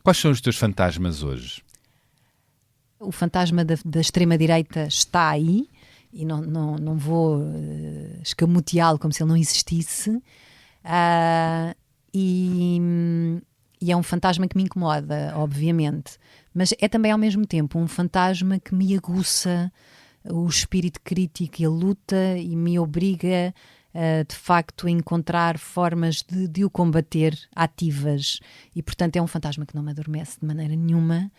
Quais são os teus fantasmas hoje? O fantasma da extrema-direita está aí e não vou escamoteá-lo como se ele não existisse. E é um fantasma que me incomoda, obviamente. Mas é também, ao mesmo tempo, um fantasma que me aguça o espírito crítico e a luta e me obriga, de facto, a encontrar formas de o combater ativas. E, portanto, é um fantasma que não me adormece de maneira nenhuma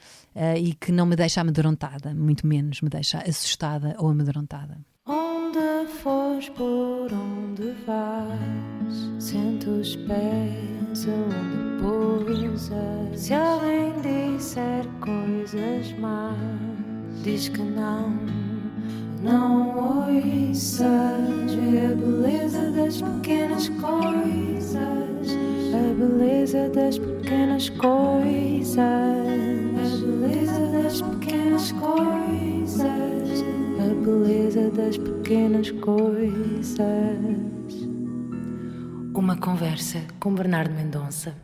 e que não me deixa amedrontada, muito menos me deixa assustada ou amedrontada. Onde fores, por onde vais, sente os pés onde pousas. Se alguém disser coisas más, diz que não ouças. Vê a beleza das pequenas coisas, a beleza das pequenas coisas, a beleza das pequenas coisas, a beleza das pequenas coisas. Uma conversa com Bernardo Mendonça.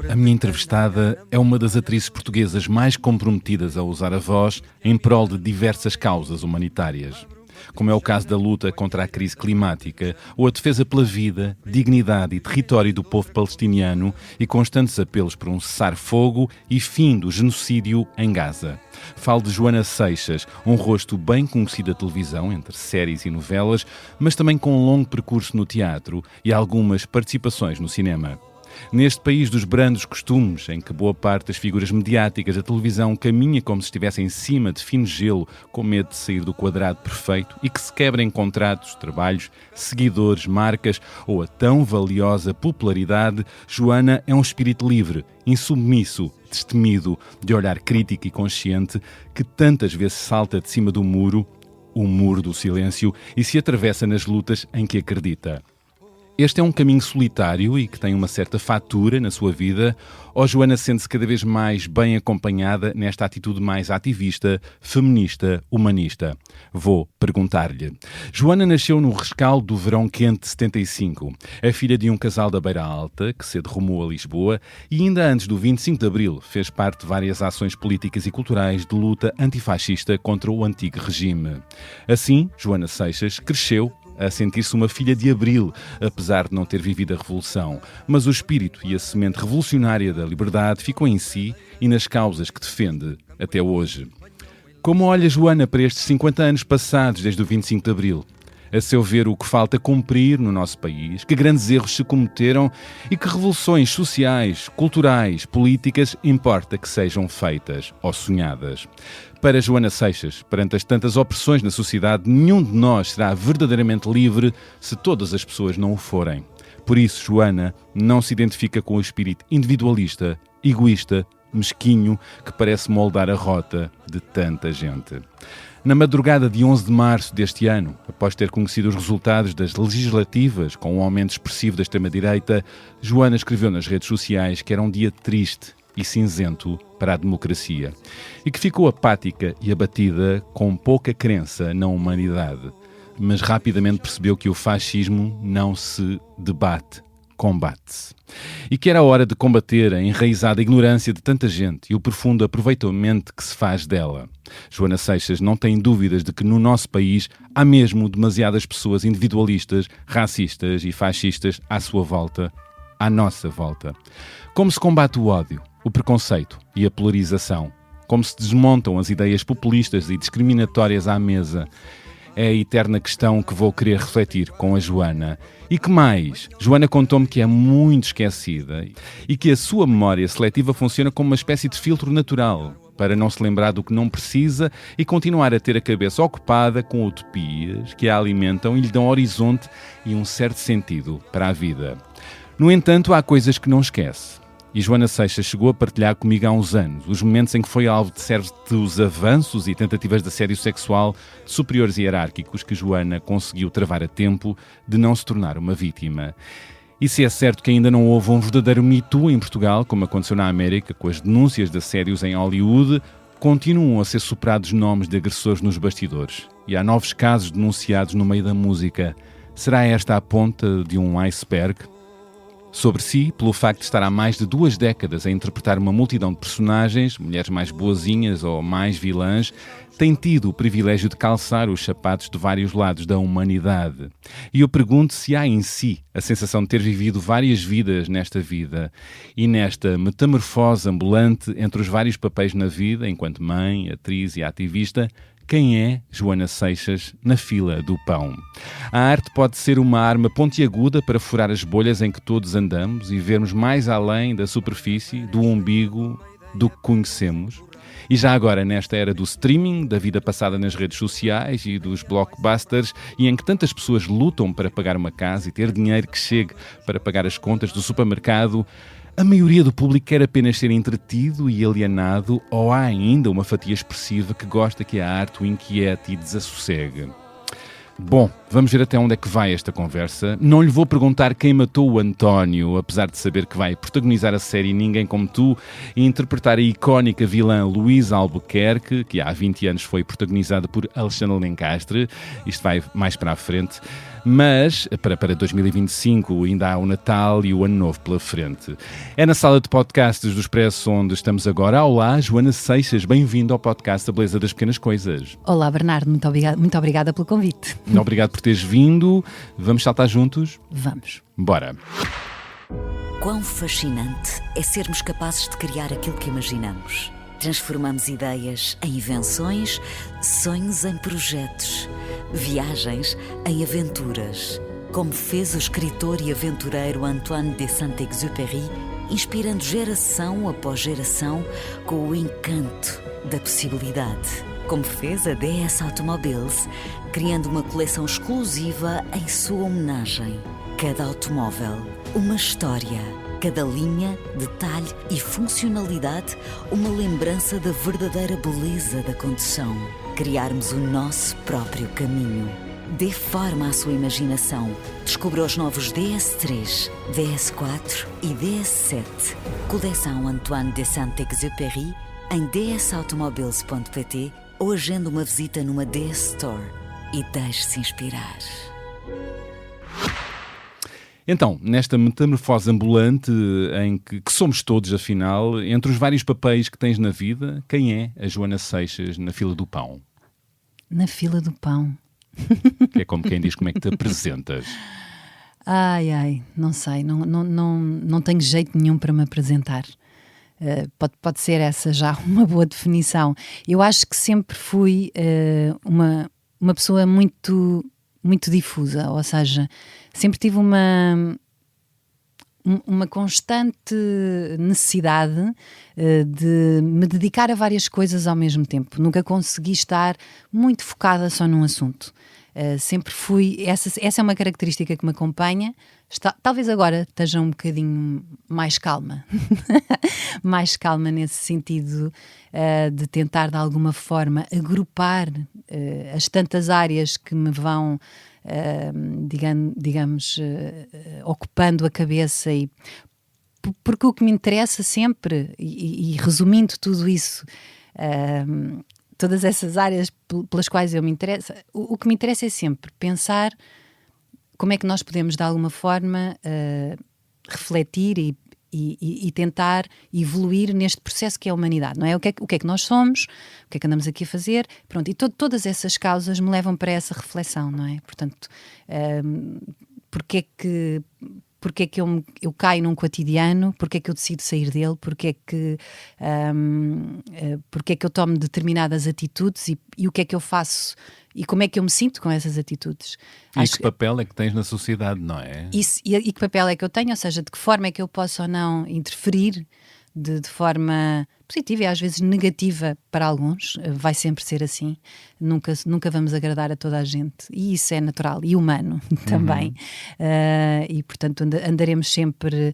A minha entrevistada é uma das atrizes portuguesas mais comprometidas a usar a voz em prol de diversas causas humanitárias, como é o caso da luta contra a crise climática ou a defesa pela vida, dignidade e território do povo palestiniano e constantes apelos por um cessar-fogo e fim do genocídio em Gaza. Falo de Joana Seixas, um rosto bem conhecido da televisão, entre séries e novelas, mas também com um longo percurso no teatro e algumas participações no cinema. Neste país dos brandos costumes, em que boa parte das figuras mediáticas da televisão caminha como se estivesse em cima de fino gelo, com medo de sair do quadrado perfeito e que se quebra em contratos, trabalhos, seguidores, marcas ou a tão valiosa popularidade, Joana é um espírito livre, insubmisso, destemido, de olhar crítico e consciente, que tantas vezes salta de cima do muro, o muro do silêncio, e se atravessa nas lutas em que acredita. Este é um caminho solitário e que tem uma certa fatura na sua vida, ou Joana sente-se cada vez mais bem acompanhada nesta atitude mais ativista, feminista, humanista? Vou perguntar-lhe. Joana nasceu no rescaldo do verão quente de 75. É filha de um casal da Beira Alta, que cedo rumou a Lisboa, e ainda antes do 25 de Abril fez parte de várias ações políticas e culturais de luta antifascista contra o antigo regime. Assim, Joana Seixas cresceu a sentir-se uma filha de Abril, apesar de não ter vivido a Revolução. Mas o espírito e a semente revolucionária da liberdade ficou em si e nas causas que defende até hoje. Como olha Joana para estes 50 anos passados desde o 25 de Abril? A seu ver, o que falta cumprir no nosso país, que grandes erros se cometeram e que revoluções sociais, culturais, políticas importa que sejam feitas ou sonhadas. Para Joana Seixas, perante as tantas opressões na sociedade, nenhum de nós será verdadeiramente livre se todas as pessoas não o forem. Por isso, Joana não se identifica com o espírito individualista, egoísta, mesquinho, que parece moldar a rota de tanta gente. Na madrugada de 11 de março deste ano, após ter conhecido os resultados das legislativas com um aumento expressivo da extrema-direita, Joana escreveu nas redes sociais que era um dia triste e cinzento para a democracia e que ficou apática e abatida com pouca crença na humanidade. Mas rapidamente percebeu que o fascismo não se debate, combate-se. E que era a hora de combater a enraizada ignorância de tanta gente e o profundo aproveitamento que se faz dela. Joana Seixas não tem dúvidas de que no nosso país há mesmo demasiadas pessoas individualistas, racistas e fascistas à sua volta, à nossa volta. Como se combate o ódio, o preconceito e a polarização? Como se desmontam as ideias populistas e discriminatórias à mesa? É a eterna questão que vou querer refletir com a Joana. E que mais? Joana contou-me que é muito esquecida e que a sua memória seletiva funciona como uma espécie de filtro natural para não se lembrar do que não precisa e continuar a ter a cabeça ocupada com utopias que a alimentam e lhe dão horizonte e um certo sentido para a vida. No entanto, há coisas que não esquece. E Joana Seixas chegou a partilhar comigo há uns anos os momentos em que foi alvo de certos avanços e tentativas de assédio sexual de superiores hierárquicos que Joana conseguiu travar a tempo de não se tornar uma vítima. E se é certo que ainda não houve um verdadeiro Me Too em Portugal, como aconteceu na América, com as denúncias de assédios em Hollywood, continuam a ser superados nomes de agressores nos bastidores. E há novos casos denunciados no meio da música. Será esta a ponta de um iceberg? Sobre si, pelo facto de estar há mais de 2 décadas a interpretar uma multidão de personagens, mulheres mais boazinhas ou mais vilãs, tem tido o privilégio de calçar os sapatos de vários lados da humanidade. E eu pergunto se há em si a sensação de ter vivido várias vidas nesta vida e nesta metamorfose ambulante entre os vários papéis na vida, enquanto mãe, atriz e ativista. Quem é Joana Seixas na fila do pão? A arte pode ser uma arma pontiaguda para furar as bolhas em que todos andamos e vermos mais além da superfície, do umbigo, do que conhecemos. E já agora, nesta era do streaming, da vida passada nas redes sociais e dos blockbusters, e em que tantas pessoas lutam para pagar uma casa e ter dinheiro que chegue para pagar as contas do supermercado, a maioria do público quer apenas ser entretido e alienado, ou há ainda uma fatia expressiva que gosta que a arte o inquiete e desassossegue? Bom, vamos ver até onde é que vai esta conversa. Não lhe vou perguntar quem matou o António, apesar de saber que vai protagonizar a série Ninguém Como Tu e interpretar a icónica vilã Luísa Albuquerque, que há 20 anos foi protagonizada por Alexandre Lencastre. Isto vai mais para a frente. Mas, para 2025, ainda há o Natal e o Ano Novo pela frente. É na sala de podcasts do Expresso onde estamos agora. Olá, Joana Seixas, bem-vindo ao podcast A Beleza das Pequenas Coisas. Olá, Bernardo, muito obrigada pelo convite. Obrigado por teres vindo. Vamos saltar juntos? Vamos. Bora. Quão fascinante é sermos capazes de criar aquilo que imaginamos. Transformamos ideias em invenções, sonhos em projetos, viagens em aventuras. Como fez o escritor e aventureiro Antoine de Saint-Exupéry, inspirando geração após geração com o encanto da possibilidade. Como fez a DS Automobiles, criando uma coleção exclusiva em sua homenagem. Cada automóvel, uma história. Cada linha, detalhe e funcionalidade, uma lembrança da verdadeira beleza da condução. Criarmos o nosso próprio caminho. Dê forma à sua imaginação. Descubra os novos DS3, DS4 e DS7. Coleção Antoine de Saint-Exupéry em dsautomobiles.pt ou agende uma visita numa DS Store e deixe-se inspirar. Então, nesta metamorfose ambulante em que somos todos, afinal, entre os vários papéis que tens na vida, quem é a Joana Seixas na fila do pão? Na fila do pão. É como quem diz como é que te apresentas. Ai, não sei, não tenho jeito nenhum para me apresentar. Pode ser essa já uma boa definição. Eu acho que sempre fui uma pessoa muito difusa, ou seja, sempre tive uma constante necessidade de me dedicar a várias coisas ao mesmo tempo. Nunca consegui estar muito focada só num assunto. Sempre fui... Essa é uma característica que me acompanha. Talvez agora esteja um bocadinho mais calma. Mais calma nesse sentido de tentar, de alguma forma, agrupar as tantas áreas que me vão... digamos, ocupando a cabeça, e porque o que me interessa sempre, e resumindo tudo isso, todas essas áreas pelas quais eu me interesso, o que me interessa é sempre pensar como é que nós podemos de alguma forma refletir e tentar evoluir neste processo que é a humanidade, não é? O que é que nós somos, o que é que andamos aqui a fazer, pronto, e todas essas causas me levam para essa reflexão, não é? Portanto, porque é que eu caio num cotidiano, porque é que eu decido sair dele, porque é que eu tomo determinadas atitudes e o que é que eu faço e como é que eu me sinto com essas atitudes. E que papel é que tens na sociedade, não é? Isso, e que papel é que eu tenho, ou seja, de que forma é que eu posso ou não interferir de forma positiva e às vezes negativa para alguns, vai sempre ser assim, nunca vamos agradar a toda a gente, e isso é natural e humano também. E portanto andaremos sempre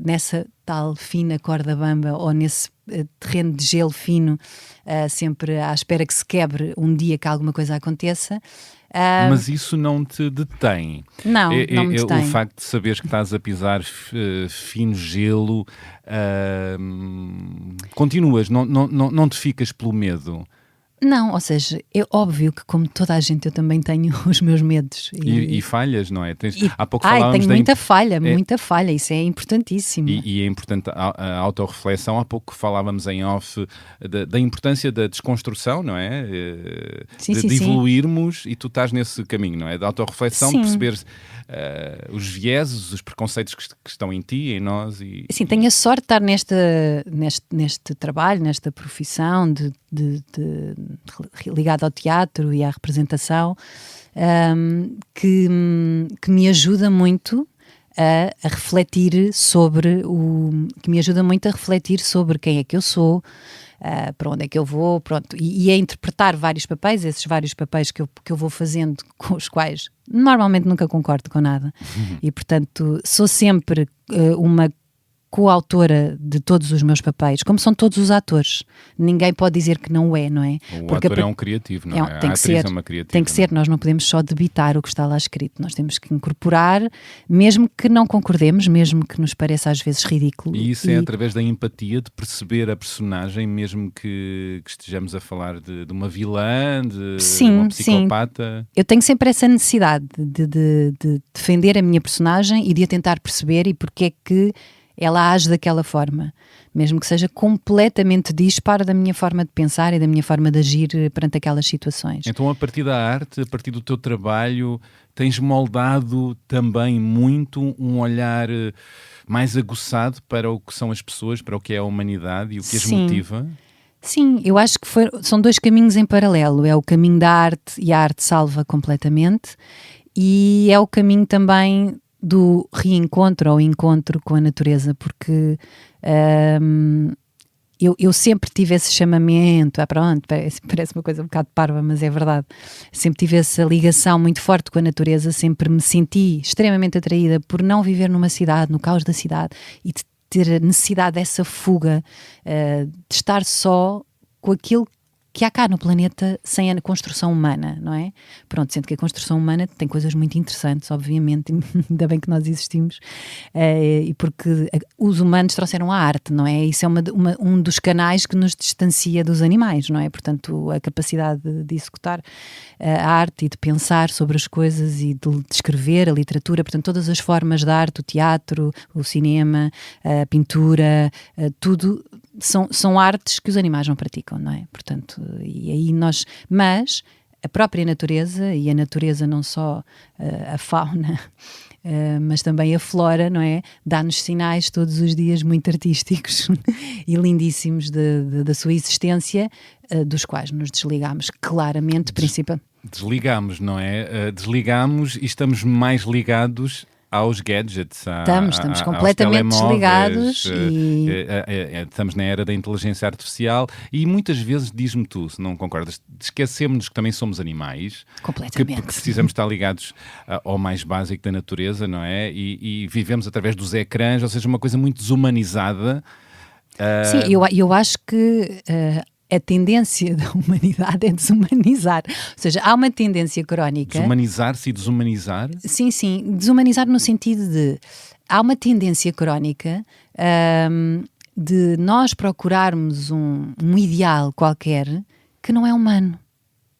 nessa tal fina corda bamba, ou nesse terreno de gelo fino, sempre à espera que se quebre um dia, que alguma coisa aconteça. Mas isso não te detém. Não, não me detém. O facto de saberes que estás a pisar fino gelo, continuas, não te ficas pelo medo. Não, ou seja, é óbvio que, como toda a gente, eu também tenho os meus medos. E falhas, não é? Há pouco tenho muita falha, isso é importantíssimo. E é importante a autorreflexão. Há pouco falávamos em off da importância da desconstrução, não é? De evoluirmos, e tu estás nesse caminho, não é? Da autorreflexão, de perceber os vieses, os preconceitos que estão em ti, em nós. Sim, tenho a sorte de estar neste trabalho, nesta profissão ligado ao teatro e à representação, que me ajuda muito a refletir sobre quem é que eu sou, para onde é que eu vou, pronto, e a interpretar vários papéis, esses vários papéis que eu vou fazendo, com os quais normalmente nunca concordo com nada, e portanto sou sempre uma coautora de todos os meus papéis, como são todos os atores. Ninguém pode dizer que não é, não é? Porque ator é um criativo, não é? Tem que ser, é uma criativa, tem que ser. Nós não podemos só debitar o que está lá escrito, nós temos que incorporar, mesmo que não concordemos, mesmo que nos pareça às vezes ridículo. E isso é através da empatia, de perceber a personagem, mesmo que estejamos a falar de uma vilã, de uma psicopata. Sim. Eu tenho sempre essa necessidade de defender a minha personagem e de a tentar perceber e porque é que ela age daquela forma, mesmo que seja completamente dispara da minha forma de pensar e da minha forma de agir perante aquelas situações. Então, a partir da arte, a partir do teu trabalho, tens moldado também muito um olhar mais aguçado para o que são as pessoas, para o que é a humanidade e o que as motiva? Sim, eu acho que são dois caminhos em paralelo. É o caminho da arte, e a arte salva completamente, e é o caminho também do reencontro ou encontro com a natureza, porque eu sempre tive esse chamamento, pronto, parece uma coisa um bocado parva, mas é verdade, sempre tive essa ligação muito forte com a natureza, sempre me senti extremamente atraída por não viver numa cidade, no caos da cidade, e de ter a necessidade dessa fuga, de estar só com aquilo que há cá no planeta sem a construção humana, não é? Pronto, sendo que a construção humana tem coisas muito interessantes, obviamente, ainda bem que nós existimos, e porque os humanos trouxeram a arte, não é? Isso é um dos canais que nos distancia dos animais, não é? Portanto, a capacidade de executar a arte e de pensar sobre as coisas e de escrever, a literatura, portanto, todas as formas de arte, o teatro, o cinema, a pintura, tudo são artes que os animais não praticam, não é? Portanto, e aí mas a própria natureza, e a natureza não só a fauna, mas também a flora, não é? Dá-nos sinais todos os dias muito artísticos e lindíssimos da sua existência, dos quais nos desligamos claramente, principalmente. Desligamos, não é? Desligamos e estamos mais ligados aos gadgets, estamos completamente desligados estamos na era da inteligência artificial e muitas vezes, diz-me tu, se não concordas, esquecemos-nos que também somos animais, que precisamos estar ligados ao mais básico da natureza, não é? E vivemos através dos ecrãs, ou seja, uma coisa muito desumanizada. Sim, eu acho que a tendência da humanidade é desumanizar. Ou seja, há uma tendência crónica... Desumanizar-se e desumanizar? Sim, desumanizar no sentido de... Há uma tendência crónica de nós procurarmos um ideal qualquer que não é humano.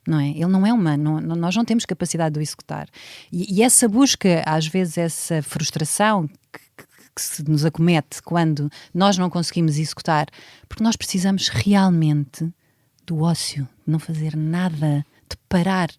Não é? Ele não é humano, nós não temos capacidade de o executar. E essa busca, às vezes, essa frustração que se nos acomete quando nós não conseguimos executar, porque nós precisamos realmente do ócio, de não fazer nada, de parar,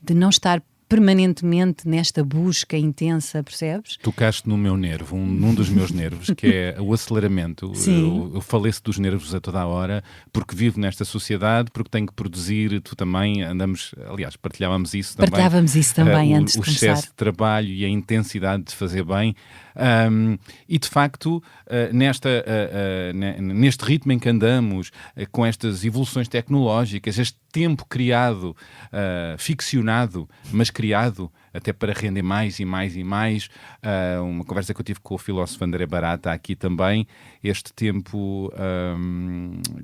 de não estar permanentemente nesta busca intensa, percebes? Tocaste no meu nervo, num dos meus nervos, que é o aceleramento. Eu faleço dos nervos a toda a hora, porque vivo nesta sociedade, porque tenho que produzir, tu também andamos, aliás, partilhávamos isso também antes de começar. O excesso de trabalho e a intensidade de fazer bem. E de facto, neste ritmo em que andamos, com estas evoluções tecnológicas, este tempo criado, ficcionado, mas criado criado até para render mais e mais e mais. Uma conversa que eu tive com o filósofo André Barata aqui também, este tempo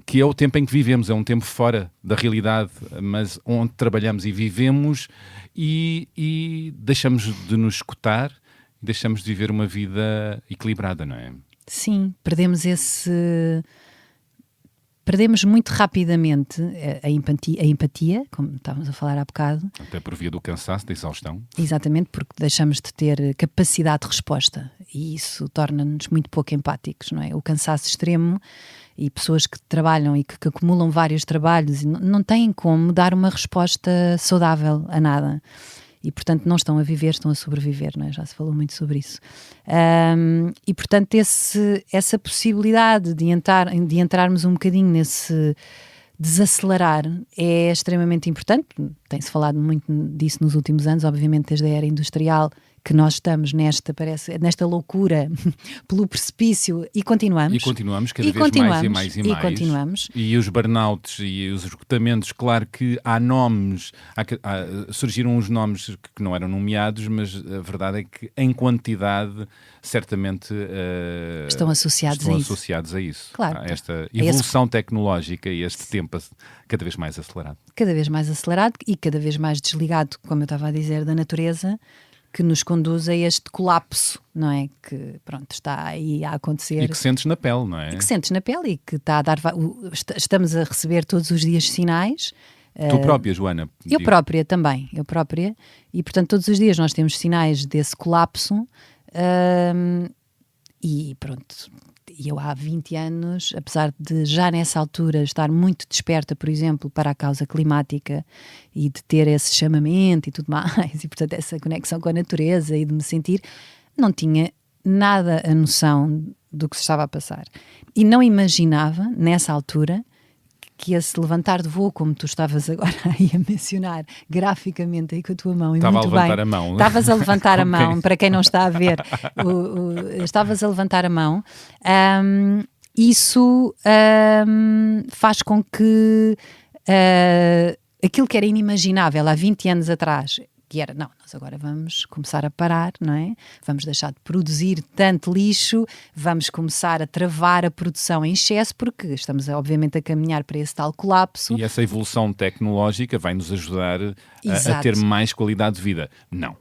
que é o tempo em que vivemos, é um tempo fora da realidade, mas onde trabalhamos e vivemos e deixamos de nos escutar, deixamos de viver uma vida equilibrada, não é? Sim, perdemos muito rapidamente a empatia, como estávamos a falar há bocado. Até por via do cansaço, da exaustão. Exatamente, porque deixamos de ter capacidade de resposta e isso torna-nos muito pouco empáticos, não é? O cansaço extremo e pessoas que trabalham e que acumulam vários trabalhos e não têm como dar uma resposta saudável a nada. E, portanto, não estão a viver, estão a sobreviver, não é? Já se falou muito sobre isso. E, portanto, essa possibilidade de entrarmos um bocadinho nesse desacelerar é extremamente importante. Tem-se falado muito disso nos últimos anos, obviamente desde a era industrial, que nós estamos nesta loucura pelo precipício e continuamos. E continuamos cada vez mais e mais e mais. E continuamos. E os burnouts e os esgotamentos, claro que há nomes, surgiram uns nomes que não eram nomeados, mas a verdade é que em quantidade certamente estão associados a isso. Claro. A esta evolução tecnológica e este tempo cada vez mais acelerado. Cada vez mais acelerado e cada vez mais desligado, como eu estava a dizer, da natureza, que nos conduz a este colapso, não é? Que, pronto, está aí a acontecer. E que sentes na pele, não é? E que sentes na pele e que está a dar... Estamos a receber todos os dias sinais. Tu própria, Joana? Eu própria também, E, portanto, todos os dias nós temos sinais desse colapso e, pronto... E eu há 20 anos, apesar de já nessa altura estar muito desperta, por exemplo, para a causa climática e de ter esse chamamento e tudo mais, e portanto essa conexão com a natureza e de me sentir, não tinha nada a noção do que se estava a passar. E não imaginava, nessa altura, que esse levantar de voo, como tu estavas agora aí a mencionar, graficamente aí com a tua mão. Estava a levantar a mão. Estavas a levantar a mão, para quem não está a ver, estavas a levantar a mão. Isso faz com que aquilo que era inimaginável há 20 anos atrás, que era, não, nós agora vamos começar a parar, não é? Vamos deixar de produzir tanto lixo, vamos começar a travar a produção em excesso, porque estamos obviamente a caminhar para esse tal colapso. E essa evolução tecnológica vai nos ajudar a ter mais qualidade de vida. Não,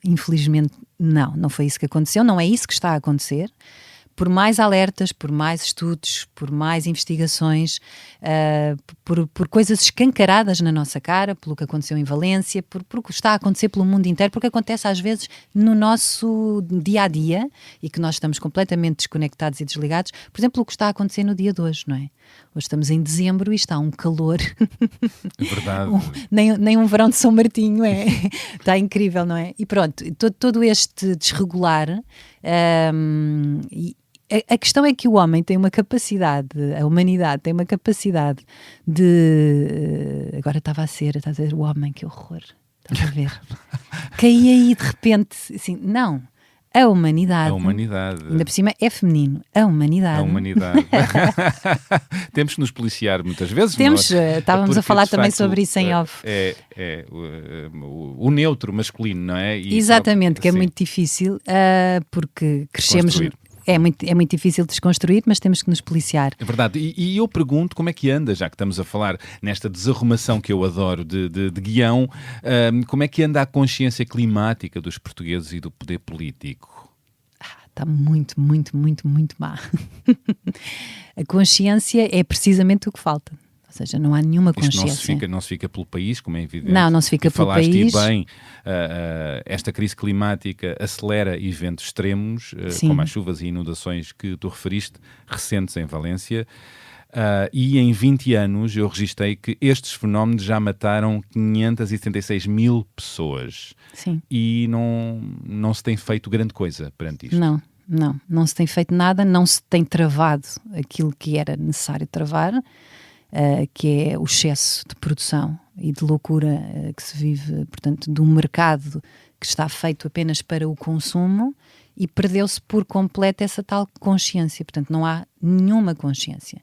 infelizmente não foi isso que aconteceu, não é isso que está a acontecer. Por mais alertas, por mais estudos, por mais investigações, por coisas escancaradas na nossa cara, pelo que aconteceu em Valência, por que está a acontecer pelo mundo inteiro, porque acontece às vezes no nosso dia-a-dia e que nós estamos completamente desconectados e desligados. Por exemplo, o que está a acontecer no dia de hoje, não é? Hoje estamos em dezembro e está um calor. Verdade. Nem um verão de São Martinho, é? Está incrível, não é? E pronto, todo este desregular... A questão é que o homem tem uma capacidade, a humanidade tem uma capacidade de... Agora estava a dizer o homem, que horror, estás a ver? Caí aí de repente, assim, não, a humanidade. Ainda por cima é feminino, a humanidade. Temos que nos policiar muitas vezes. Estávamos a falar também sobre isso em off. O neutro masculino, não é? Exatamente, que é muito difícil, porque crescemos... É muito difícil desconstruir, mas temos que nos policiar. É verdade. E eu pergunto como é que anda, já que estamos a falar nesta desarrumação que eu adoro de guião, como é que anda a consciência climática dos portugueses e do poder político? Está muito, muito, muito, muito má. A consciência é precisamente o que falta. Ou seja, não há nenhuma consciência. Isto não se fica pelo país, como é evidente. Não se fica pelo país. Falaste bem, esta crise climática acelera eventos extremos, como as chuvas e inundações que tu referiste, recentes em Valência. E em 20 anos eu registrei que estes fenómenos já mataram 576 mil pessoas. Sim. E não se tem feito grande coisa perante isto. Não se tem feito nada, não se tem travado aquilo que era necessário travar. Que é o excesso de produção e de loucura que se vive, portanto, de um mercado que está feito apenas para o consumo e perdeu-se por completo essa tal consciência. Portanto, não há nenhuma consciência.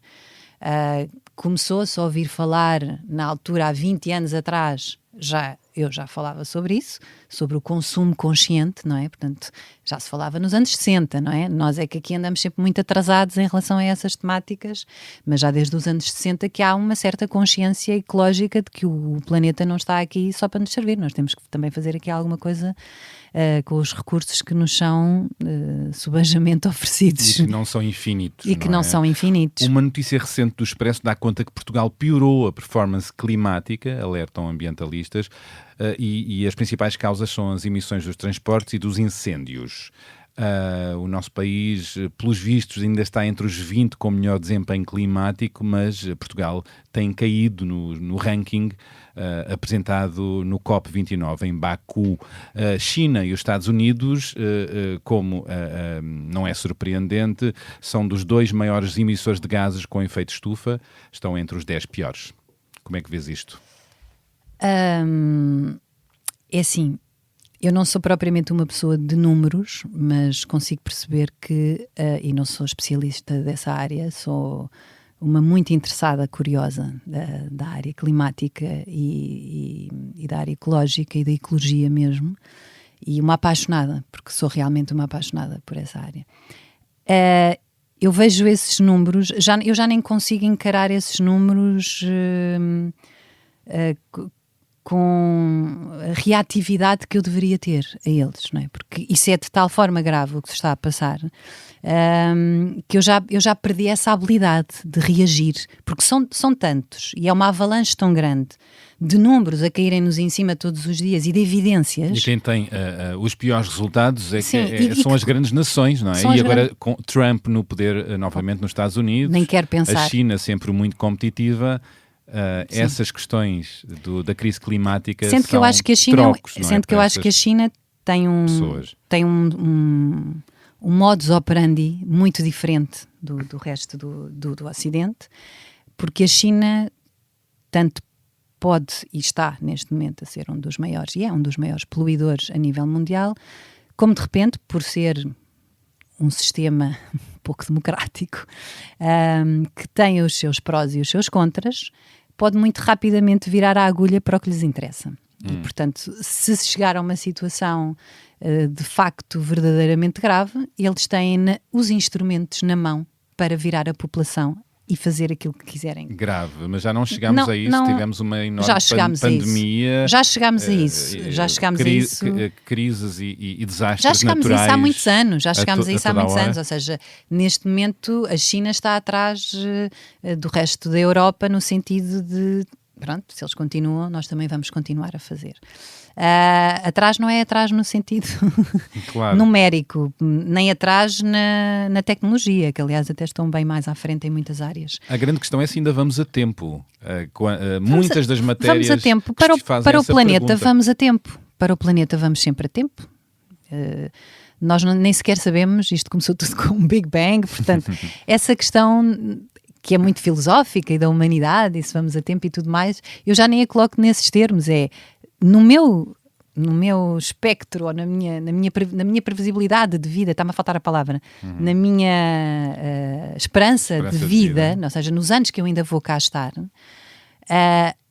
Começou-se a ouvir falar, na altura, há 20 anos atrás, já eu já falava sobre isso, sobre o consumo consciente, não é? Portanto, já se falava nos anos 60, não é? Nós é que aqui andamos sempre muito atrasados em relação a essas temáticas, mas já desde os anos 60 que há uma certa consciência ecológica de que o planeta não está aqui só para nos servir, nós temos que também fazer aqui alguma coisa com os recursos que nos são subejamente oferecidos. E que não são infinitos. E que não são infinitos. Uma notícia recente do Expresso dá conta que Portugal piorou a performance climática, alertam ambientalistas, e as principais causas são as emissões dos transportes e dos incêndios. O nosso país, pelos vistos, ainda está entre os 20 com melhor desempenho climático, mas Portugal tem caído no ranking apresentado no COP29 em Baku. A China e os Estados Unidos, como não é surpreendente, são dos 2 maiores emissores de gases com efeito estufa, estão entre os 10 piores. Como é que vês isto? É assim, eu não sou propriamente uma pessoa de números, mas consigo perceber que, e não sou especialista dessa área, sou uma muito interessada, curiosa da área climática e da área ecológica e da ecologia mesmo, e uma apaixonada, porque sou realmente uma apaixonada por essa área. Eu vejo esses números, eu já nem consigo encarar esses números com a reatividade que eu deveria ter a eles, não é? Porque isso é de tal forma grave o que se está a passar, que eu já perdi essa habilidade de reagir, porque são tantos e é uma avalanche tão grande de números a caírem-nos em cima todos os dias e de evidências. E quem tem os piores resultados são as grandes nações, não é? E agora com Trump no poder novamente nos Estados Unidos, nem quero pensar. A China sempre muito competitiva. Essas questões da crise climática sendo que eu acho que a China tem um modus operandi muito diferente do resto do Ocidente, porque a China tanto pode e está neste momento a ser um dos maiores, e é um dos maiores poluidores a nível mundial, como de repente, por ser um sistema pouco democrático, que tem os seus prós e os seus contras, pode muito rapidamente virar a agulha para o que lhes interessa. E, portanto, se chegar a uma situação de facto verdadeiramente grave, eles têm os instrumentos na mão para virar a população e fazer aquilo que quiserem. Grave, mas já não chegámos a isso, tivemos uma enorme pandemia. Já chegámos a isso. Crises e desastres naturais. Já chegámos a isso há muitos anos, ou seja, neste momento a China está atrás do resto da Europa no sentido de, pronto, se eles continuam, nós também vamos continuar a fazer. Atrás não é atrás no sentido numérico, nem atrás na tecnologia, que aliás até estão bem mais à frente em muitas áreas. A grande questão é se ainda vamos a tempo. Muitas das matérias vamos a tempo. Para o planeta pergunta. Vamos a tempo. Para o planeta vamos sempre a tempo. Nós nem sequer sabemos, isto começou tudo com um Big Bang, portanto essa questão que é muito filosófica e da humanidade, e se vamos a tempo e tudo mais, eu já nem a coloco nesses termos, no meu espectro, ou na minha previsibilidade de vida, está-me a faltar a palavra, na minha esperança de vida, ou seja, nos anos que eu ainda vou cá estar,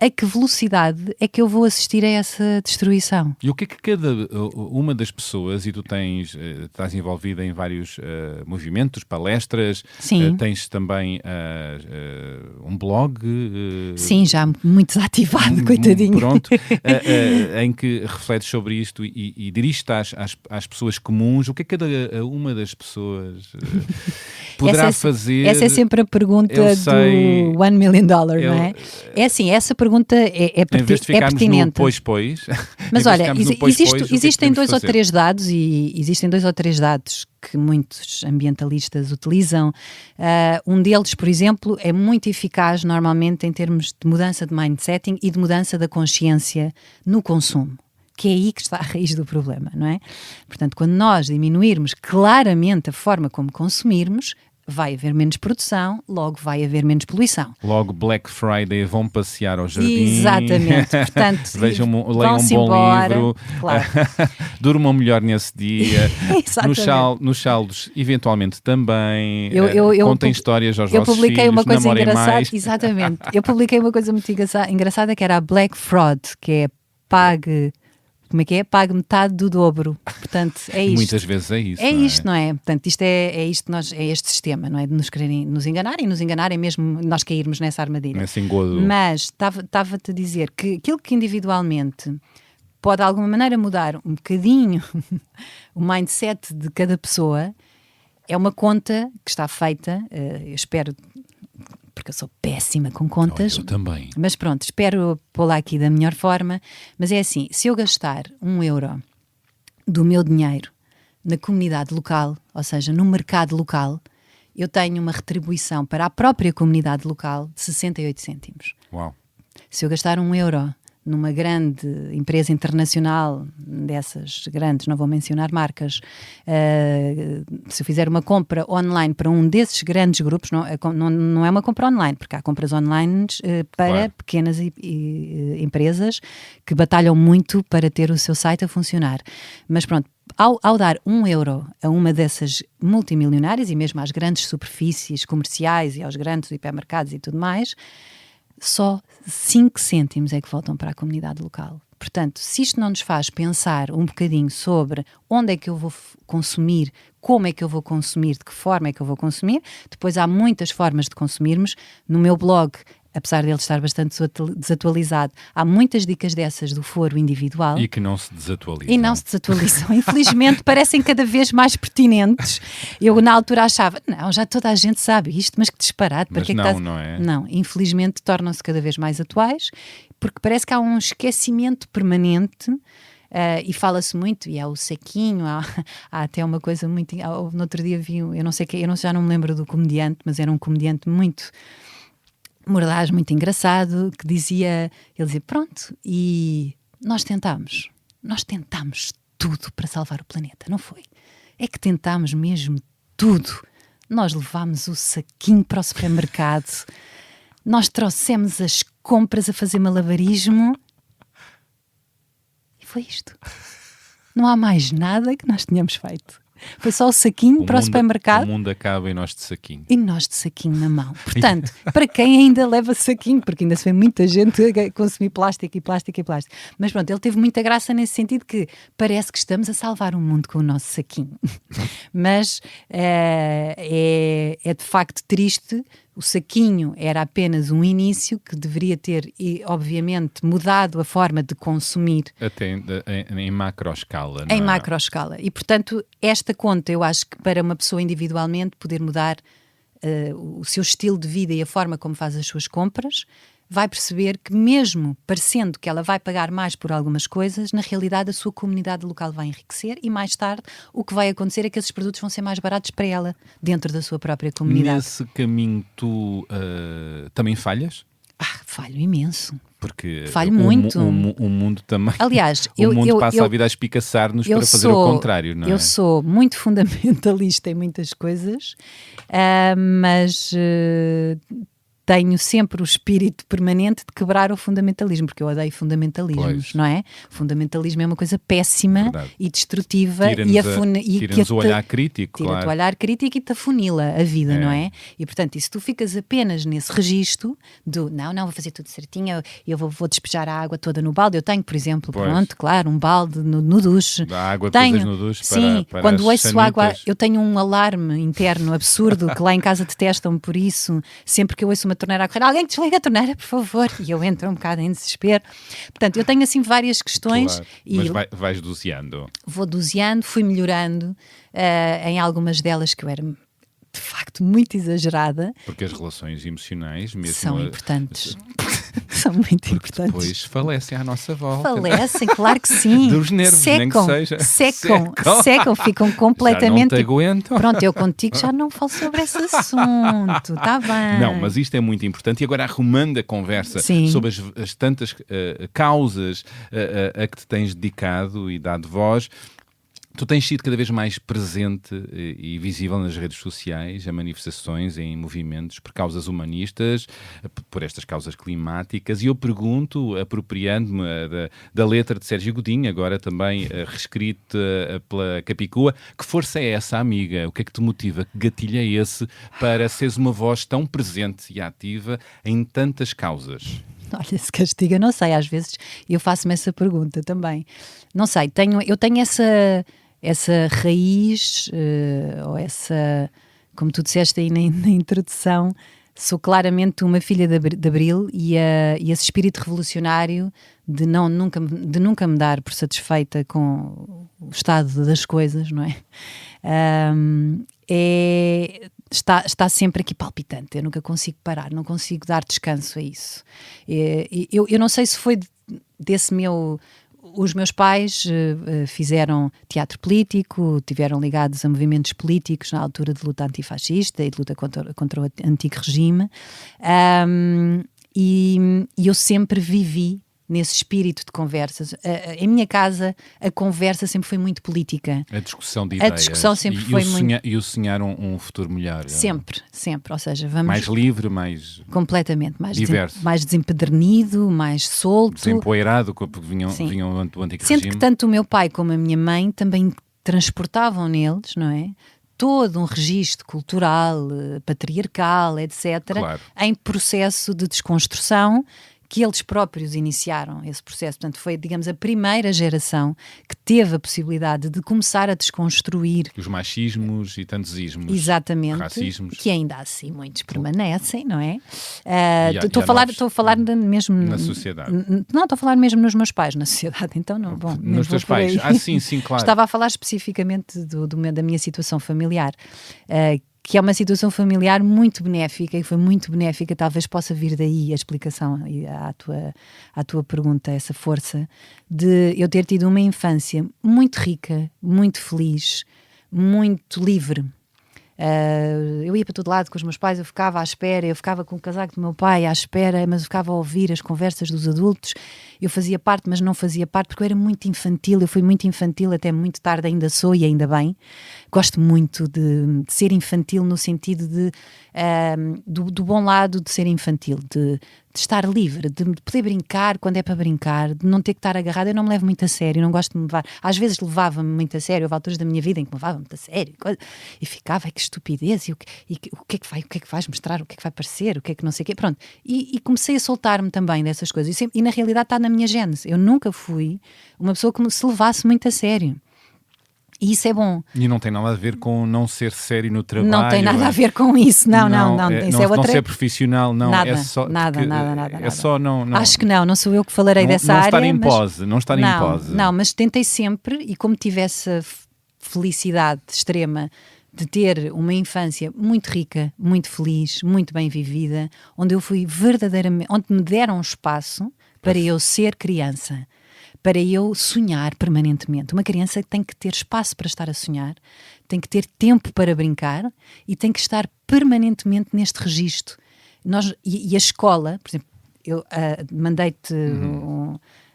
a que velocidade é que eu vou assistir a essa destruição? E o que é que cada uma das pessoas, e tu estás envolvida em vários movimentos, palestras, tens também um blog? Sim, já muito desativado, coitadinho. Pronto, em que refletes sobre isto e diriges-te às pessoas comuns. O que é que cada uma das pessoas poderá fazer? Essa é sempre a pergunta do $1 million, não é? É assim, essa pergunta é pertinente. Em vez de ficarmos no pois. Mas olha, existem dois ou três dados, e existem 2 ou 3 dados que muitos ambientalistas utilizam. Um deles, por exemplo, é muito eficaz normalmente em termos de mudança de mindsetting e de mudança da consciência no consumo, que é aí que está a raiz do problema, não é? Portanto, quando nós diminuirmos claramente a forma como consumirmos, vai haver menos produção, logo vai haver menos poluição. Logo Black Friday, vão passear ao jardim. Exatamente, portanto, leiam um bom livro, claro. Durmam melhor nesse dia. Nos saldos, eventualmente também, contem histórias aos vossos filhos, namorem mais. Exatamente, eu publiquei uma coisa muito engraçada, que era a Black Fraud, que é pague, como é que é? Pague metade do dobro. Portanto, é isto. Muitas vezes é isso. É isto, não é? Portanto, isto é isto que nós, é este sistema, não é? De nos quererem nos enganarem mesmo nós cairmos nessa armadilha. Nesse engodo. Mas estava-te a dizer que aquilo que individualmente pode de alguma maneira mudar um bocadinho o mindset de cada pessoa, é uma conta que está feita, eu espero, porque eu sou péssima com contas. Eu também. Mas pronto, espero pô-la aqui da melhor forma. Mas é assim, se eu gastar 1 euro do meu dinheiro na comunidade local, ou seja, no mercado local, eu tenho uma retribuição para a própria comunidade local de 68 cêntimos. Uau. Se eu gastar 1 euro numa grande empresa internacional, dessas grandes, não vou mencionar marcas, se eu fizer uma compra online para um desses grandes grupos, não é uma compra online, porque há compras online para Claro. pequenas empresas que batalham muito para ter o seu site a funcionar. Mas pronto, ao dar 1 euro a uma dessas multimilionárias e mesmo às grandes superfícies comerciais e aos grandes hipermercados e tudo mais, só 5 cêntimos é que voltam para a comunidade local. Portanto, se isto não nos faz pensar um bocadinho sobre onde é que eu vou consumir, como é que eu vou consumir, de que forma é que eu vou consumir, depois há muitas formas de consumirmos. No meu blog, apesar dele estar bastante desatualizado, há muitas dicas dessas do foro individual. E que não se desatualizam. E não se desatualizam. Infelizmente parecem cada vez mais pertinentes. Eu na altura achava, não, já toda a gente sabe isto, mas que disparate. Mas para que não, é que não é? Não, infelizmente tornam-se cada vez mais atuais, porque parece que há um esquecimento permanente. E fala-se muito, e há o saquinho, há até uma coisa muito... No outro dia vi, já não me lembro do comediante, mas era um comediante muito mordaz, muito engraçado, que ele dizia, pronto, e nós tentámos tudo para salvar o planeta, não foi? É que tentámos mesmo tudo. Nós levámos o saquinho para o supermercado, nós trouxemos as compras a fazer malabarismo, e foi isto. Não há mais nada que nós tenhamos feito. Foi só o saquinho para o supermercado. O mundo acaba e nós de saquinho. E nós de saquinho na mão. Portanto, para quem ainda leva saquinho, porque ainda se vê muita gente a consumir plástico. Mas pronto, ele teve muita graça nesse sentido que parece que estamos a salvar o mundo com o nosso saquinho. Mas é de facto triste. O saquinho era apenas um início que deveria ter, obviamente, mudado a forma de consumir. Até em macroescala, não Em é? macroescala. E, portanto, esta conta, eu acho que para uma pessoa individualmente poder mudar o seu estilo de vida e a forma como faz as suas compras, vai perceber que mesmo parecendo que ela vai pagar mais por algumas coisas, na realidade a sua comunidade local vai enriquecer e mais tarde o que vai acontecer é que esses produtos vão ser mais baratos para ela, dentro da sua própria comunidade. Nesse caminho tu também falhas? Falho imenso. Porque Falho muito. O mundo também. Aliás, o mundo passa a vida a espicaçar-nos para fazer o contrário, não é? Eu sou muito fundamentalista em muitas coisas, mas tenho sempre o espírito permanente de quebrar o fundamentalismo, porque eu odeio fundamentalismos, Pois. não é? O fundamentalismo é uma coisa péssima. Verdade. E destrutiva. Tira-nos o olhar crítico, tira-te claro. o olhar crítico e te afunila a vida, É. não é? E portanto, e se tu ficas apenas nesse registro do não, vou fazer tudo certinho, eu vou despejar a água toda no balde. Eu tenho, por exemplo, claro, um balde no duche. Da água tenho, no duche sim, para quando as ouço água, sanitas. eu tenho um alarme interno absurdo que lá em casa detestam por isso. Sempre que eu ouço uma torneira a correr, alguém desliga a torneira, por favor. E eu entro um bocado em desespero. Portanto, eu tenho assim várias questões. Claro. E Mas vais doseando. vou doseando, fui melhorando em algumas delas que eu era de facto muito exagerada. Porque as relações emocionais mesmo São importantes. São muito importantes. Depois falecem à nossa volta. Falecem, claro que sim. Dos nervos, nem que seja. Secam, ficam completamente. Já não te aguento. Pronto, eu contigo já não falo sobre esse assunto, está bem. Não, mas isto é muito importante. E agora, arrumando a conversa Sim. sobre as tantas causas a que te tens dedicado e dado voz, tu tens sido cada vez mais presente e visível nas redes sociais, em manifestações, em movimentos por causas humanistas, por estas causas climáticas, e eu pergunto, apropriando-me da letra de Sérgio Godinho, agora também reescrita pela Capicua, que força é essa, amiga? O que é que te motiva? Que gatilho é esse para seres uma voz tão presente e ativa em tantas causas? Olha, se castiga, não sei, às vezes eu faço-me essa pergunta também. Não sei, eu tenho essa raiz, ou essa, como tu disseste aí na introdução, sou claramente uma filha de Abril e esse espírito revolucionário de nunca me dar por satisfeita com o estado das coisas, não é? Está sempre aqui palpitante, eu nunca consigo parar, não consigo dar descanso a isso. Eu não sei se foi desse meu... Os meus pais fizeram teatro político, estiveram ligados a movimentos políticos na altura de luta antifascista e de luta contra o antigo regime, e eu sempre vivi nesse espírito de conversas. Em minha casa, a conversa sempre foi muito política. A discussão de ideias. A discussão sempre foi muito... E o sonhar um futuro melhor. Sempre. Ou seja, vamos... Mais livre, mais... Completamente. Mais diverso. Mais desempedernido, mais solto. Desempoeirado, porque vinham do antigo Sendo regime. que tanto o meu pai como a minha mãe também transportavam neles, não é? Todo um registro cultural, patriarcal, etc., Claro. em processo de desconstrução, que eles próprios iniciaram esse processo. Portanto, foi, digamos, a primeira geração que teve a possibilidade de começar a desconstruir Os machismos e tantos ismos. Exatamente. Racismos. Que ainda assim muitos permanecem, não é? Estou a falar mesmo... Na sociedade. Não, estou a falar mesmo nos meus pais, na sociedade. Então, não. Bom, nos teus pais. Sim, claro. Estava a falar especificamente da minha situação familiar. Que é uma situação familiar muito benéfica e foi muito benéfica, talvez possa vir daí a explicação à tua pergunta, essa força de eu ter tido uma infância muito rica, muito feliz, muito livre. Eu ia para todo lado com os meus pais, eu ficava à espera, eu ficava com o casaco do meu pai à espera, mas eu ficava a ouvir as conversas dos adultos. Eu fazia parte, mas não fazia parte, porque eu era muito infantil, eu fui muito infantil até muito tarde, ainda sou e ainda bem. Gosto muito de ser infantil no sentido do bom lado de ser infantil, de estar livre, de poder brincar quando é para brincar, de não ter que estar agarrado. Eu não me levo muito a sério, não gosto de me levar. Às vezes levava-me muito a sério, houve alturas da minha vida em que me levava muito a sério e ficava, que estupidez, e o que é que vais mostrar, o que é que vai parecer, o que é que não sei o quê. Pronto, e comecei a soltar-me também dessas coisas e na realidade está na minha gênese. Eu nunca fui uma pessoa que se levasse muito a sério. E isso é bom. E não tem nada a ver com não ser sério no trabalho. Não tem nada a ver com isso, não. Isso é outra... Não ser profissional, não. Nada, é só nada. só não. Acho que não sou eu que falarei dessa área. Não estar em pose. Não, mas tentei sempre, e como tive essa felicidade extrema de ter uma infância muito rica, muito feliz, muito bem vivida, onde eu fui verdadeiramente, onde me deram um espaço para eu ser criança, para eu sonhar permanentemente. Uma criança tem que ter espaço para estar a sonhar, tem que ter tempo para brincar e tem que estar permanentemente neste registro. E a escola, por exemplo, eu mandei-te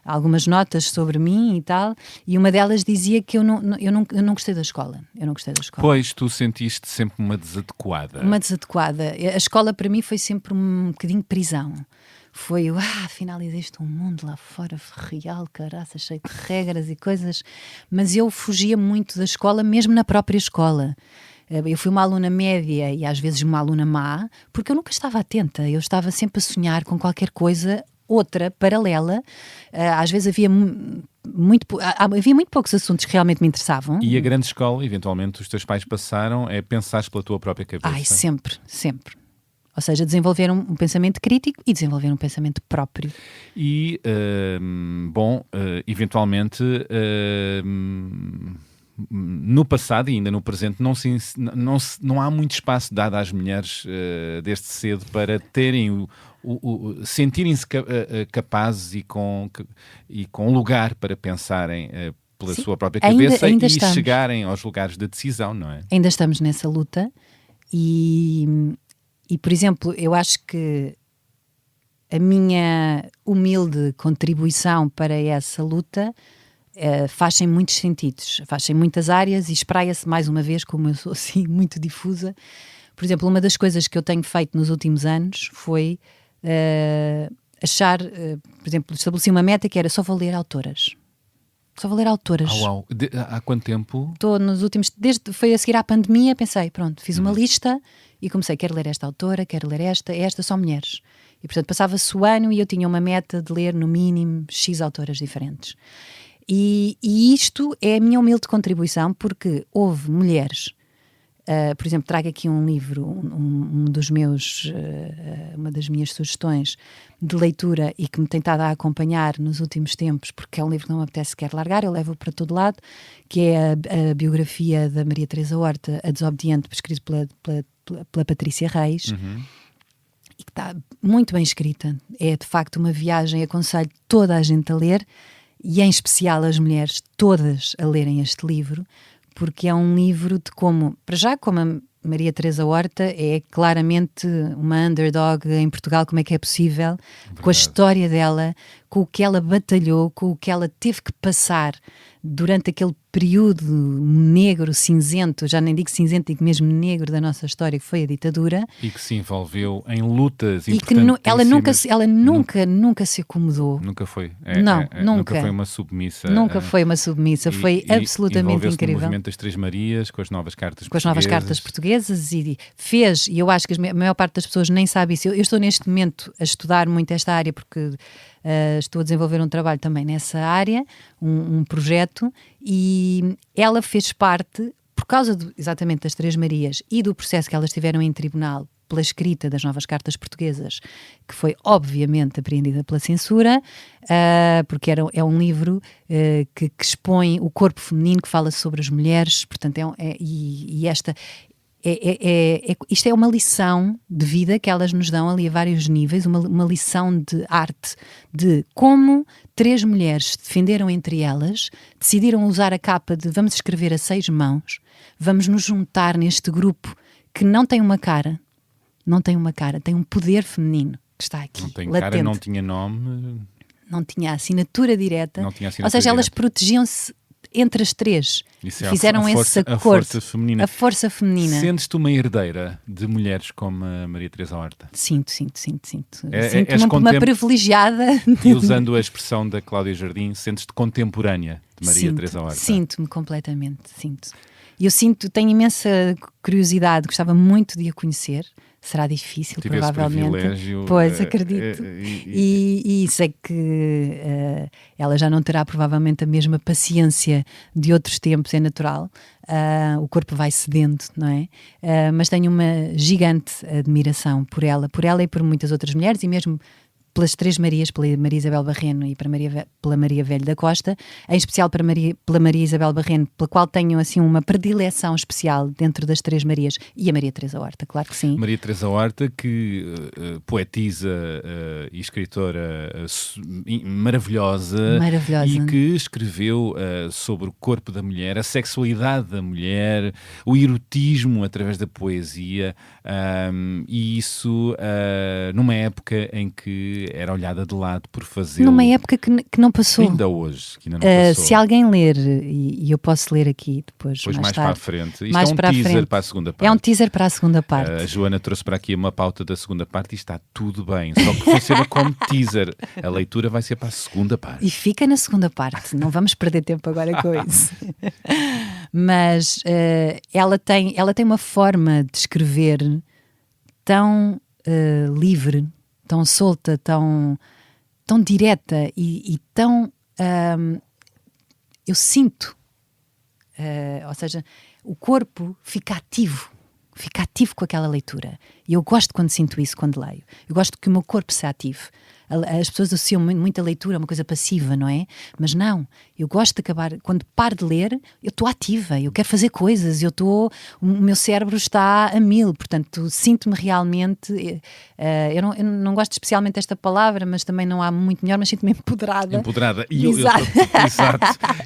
algumas notas sobre mim e tal, e uma delas dizia que eu não gostei da escola. Eu não gostei da escola. Pois, tu sentiste sempre uma desadequada. Uma desadequada. A escola para mim foi sempre um bocadinho prisão. Foi, afinal existe um mundo lá fora real, caraça, cheio de regras e coisas, mas eu fugia muito da escola, mesmo na própria escola. Eu fui uma aluna média e às vezes uma aluna má, porque eu nunca estava atenta, eu estava sempre a sonhar com qualquer coisa, outra, paralela. Às vezes havia muito poucos assuntos que realmente me interessavam. E a grande escola, eventualmente, os teus pais passaram, é pensares pela tua própria cabeça. Sempre. Ou seja, desenvolver um pensamento crítico e desenvolver um pensamento próprio. E, eventualmente, no passado e ainda no presente, não há muito espaço dado às mulheres desde cedo para terem sentirem-se capazes e com lugar para pensarem pela sua própria cabeça ainda e chegarem aos lugares de decisão, não é? Ainda estamos nessa luta e, por exemplo, eu acho que a minha humilde contribuição para essa luta faz em muitos sentidos, faz em muitas áreas e espraia-se mais uma vez, como eu sou assim muito difusa. Por exemplo, uma das coisas que eu tenho feito nos últimos anos foi achar, por exemplo, estabeleci uma meta que era só vou ler autoras. Só vou ler autoras. Uau. Há quanto tempo? Estou nos últimos... Foi a seguir à pandemia, pensei, pronto, fiz uma lista e comecei, quero ler esta autora, quero ler esta só mulheres. E, portanto, passava-se o ano e eu tinha uma meta de ler, no mínimo, X autoras diferentes. E isto é a minha humilde contribuição, porque houve mulheres... por exemplo, trago aqui um livro, uma das minhas sugestões de leitura e que me tem estado a acompanhar nos últimos tempos, porque é um livro que não me apetece sequer largar, eu levo para todo lado, que é a biografia da Maria Teresa Horta, A Desobediente, escrito pela Patrícia Reis, e que está muito bem escrita. É de facto uma viagem, aconselho toda a gente a ler, e em especial as mulheres todas a lerem este livro, porque é um livro de como, para já, como a Maria Teresa Horta é claramente uma underdog em Portugal, como é que é possível, com a história dela, com o que ela batalhou, com o que ela teve que passar durante aquele período negro, cinzento, já nem digo cinzento, digo mesmo negro da nossa história, que foi a ditadura. E que se envolveu em lutas e que ela nunca se acomodou. Nunca foi. Nunca foi uma submissa. Nunca foi uma submissa, foi absolutamente incrível. No movimento das Três Marias, com as novas cartas portuguesas. Com as novas cartas portuguesas e eu acho que a maior parte das pessoas nem sabe isso. Eu estou neste momento a estudar muito esta área porque estou a desenvolver um trabalho também nessa área, um projeto, e ela fez parte, por causa exatamente das Três Marias e do processo que elas tiveram em tribunal pela escrita das novas cartas portuguesas, que foi obviamente apreendida pela censura, porque é um livro que expõe o corpo feminino, que fala sobre as mulheres, portanto isto é uma lição de vida que elas nos dão ali a vários níveis, uma lição de arte, de como três mulheres se defenderam entre elas, decidiram usar a capa de vamos escrever a 6 mãos, vamos nos juntar neste grupo que não tem uma cara, tem um poder feminino que está aqui, não tem latente. Cara, não tinha nome, não tinha assinatura direta, ou seja, direta. Elas protegiam-se entre as três. Fizeram esse acordo. A força feminina. Sentes-te uma herdeira de mulheres como a Maria Teresa Horta? Sinto. Sinto-me uma privilegiada. E usando a expressão da Cláudia Jardim, sentes-te contemporânea de Maria Teresa Horta? Sinto-me completamente, E eu tenho imensa curiosidade, gostava muito de a conhecer. Será difícil, provavelmente. Privilégio, pois, acredito. E sei que ela já não terá provavelmente a mesma paciência de outros tempos, é natural. O corpo vai cedendo, não é? Mas tenho uma gigante admiração por ela e por muitas outras mulheres, e mesmo pelas Três Marias, pela Maria Isabel Barreno e pela Maria Velho da Costa, em especial pela Maria Isabel Barreno, pela qual tenho assim uma predileção especial dentro das Três Marias, e a Maria Teresa Horta, claro que sim. Maria Teresa Horta, que poetisa e escritora maravilhosa, e que escreveu sobre o corpo da mulher, a sexualidade da mulher, o erotismo através da poesia, e isso numa época em que era olhada de lado por fazer. Numa época que não passou. Ainda hoje, que ainda não passou. Se alguém ler, e eu posso ler aqui depois mais tarde, para a frente. Isto é um teaser para a segunda parte. É um teaser para a segunda parte. A Joana trouxe para aqui uma pauta da segunda parte e está tudo bem. Só que funciona como teaser. A leitura vai ser para a segunda parte. E fica na segunda parte. Não vamos perder tempo agora com isso. Mas ela tem uma forma de escrever tão livre, tão solta, tão direta e tão... eu sinto, ou seja, o corpo fica ativo com aquela leitura. E eu gosto quando sinto isso, quando leio. Eu gosto que o meu corpo se ative. As pessoas associam muito a leitura a uma coisa passiva, não é? Mas não, eu gosto de acabar, quando paro de ler, eu estou ativa, eu quero fazer coisas, o meu cérebro está a 1000, portanto sinto-me realmente, eu não gosto especialmente desta palavra, mas também não há muito melhor, mas sinto-me empoderada. Exato.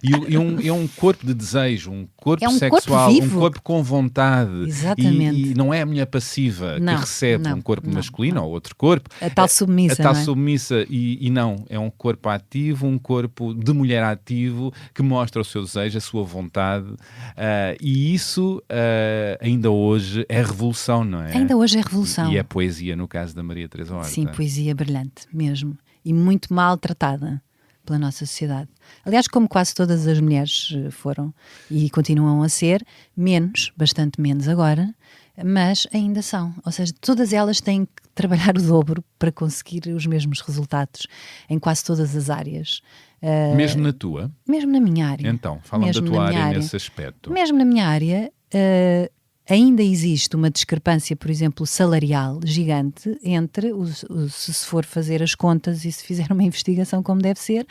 E é um corpo de desejo, um corpo sexual, corpo vivo. Um corpo com vontade. Exatamente. E não é a mulher passiva que recebe um corpo masculino ou outro corpo. A tal submissa, e não, é um corpo ativo, um corpo de mulher ativo que mostra o seu desejo, a sua vontade, e isso ainda hoje é revolução, não é? Ainda hoje é revolução. E é poesia no caso da Maria Teresa Horta. Sim, poesia brilhante mesmo, e muito maltratada. pela nossa sociedade. Aliás, como quase todas as mulheres foram e continuam a ser, bastante menos agora, mas ainda são. Ou seja, todas elas têm que trabalhar o dobro para conseguir os mesmos resultados em quase todas as áreas. Mesmo na tua? Mesmo na minha área. Então, fala-me da tua área nesse aspecto. Mesmo na minha área, ainda existe uma discrepância, por exemplo, salarial gigante entre, se for fazer as contas e se fizer uma investigação como deve ser,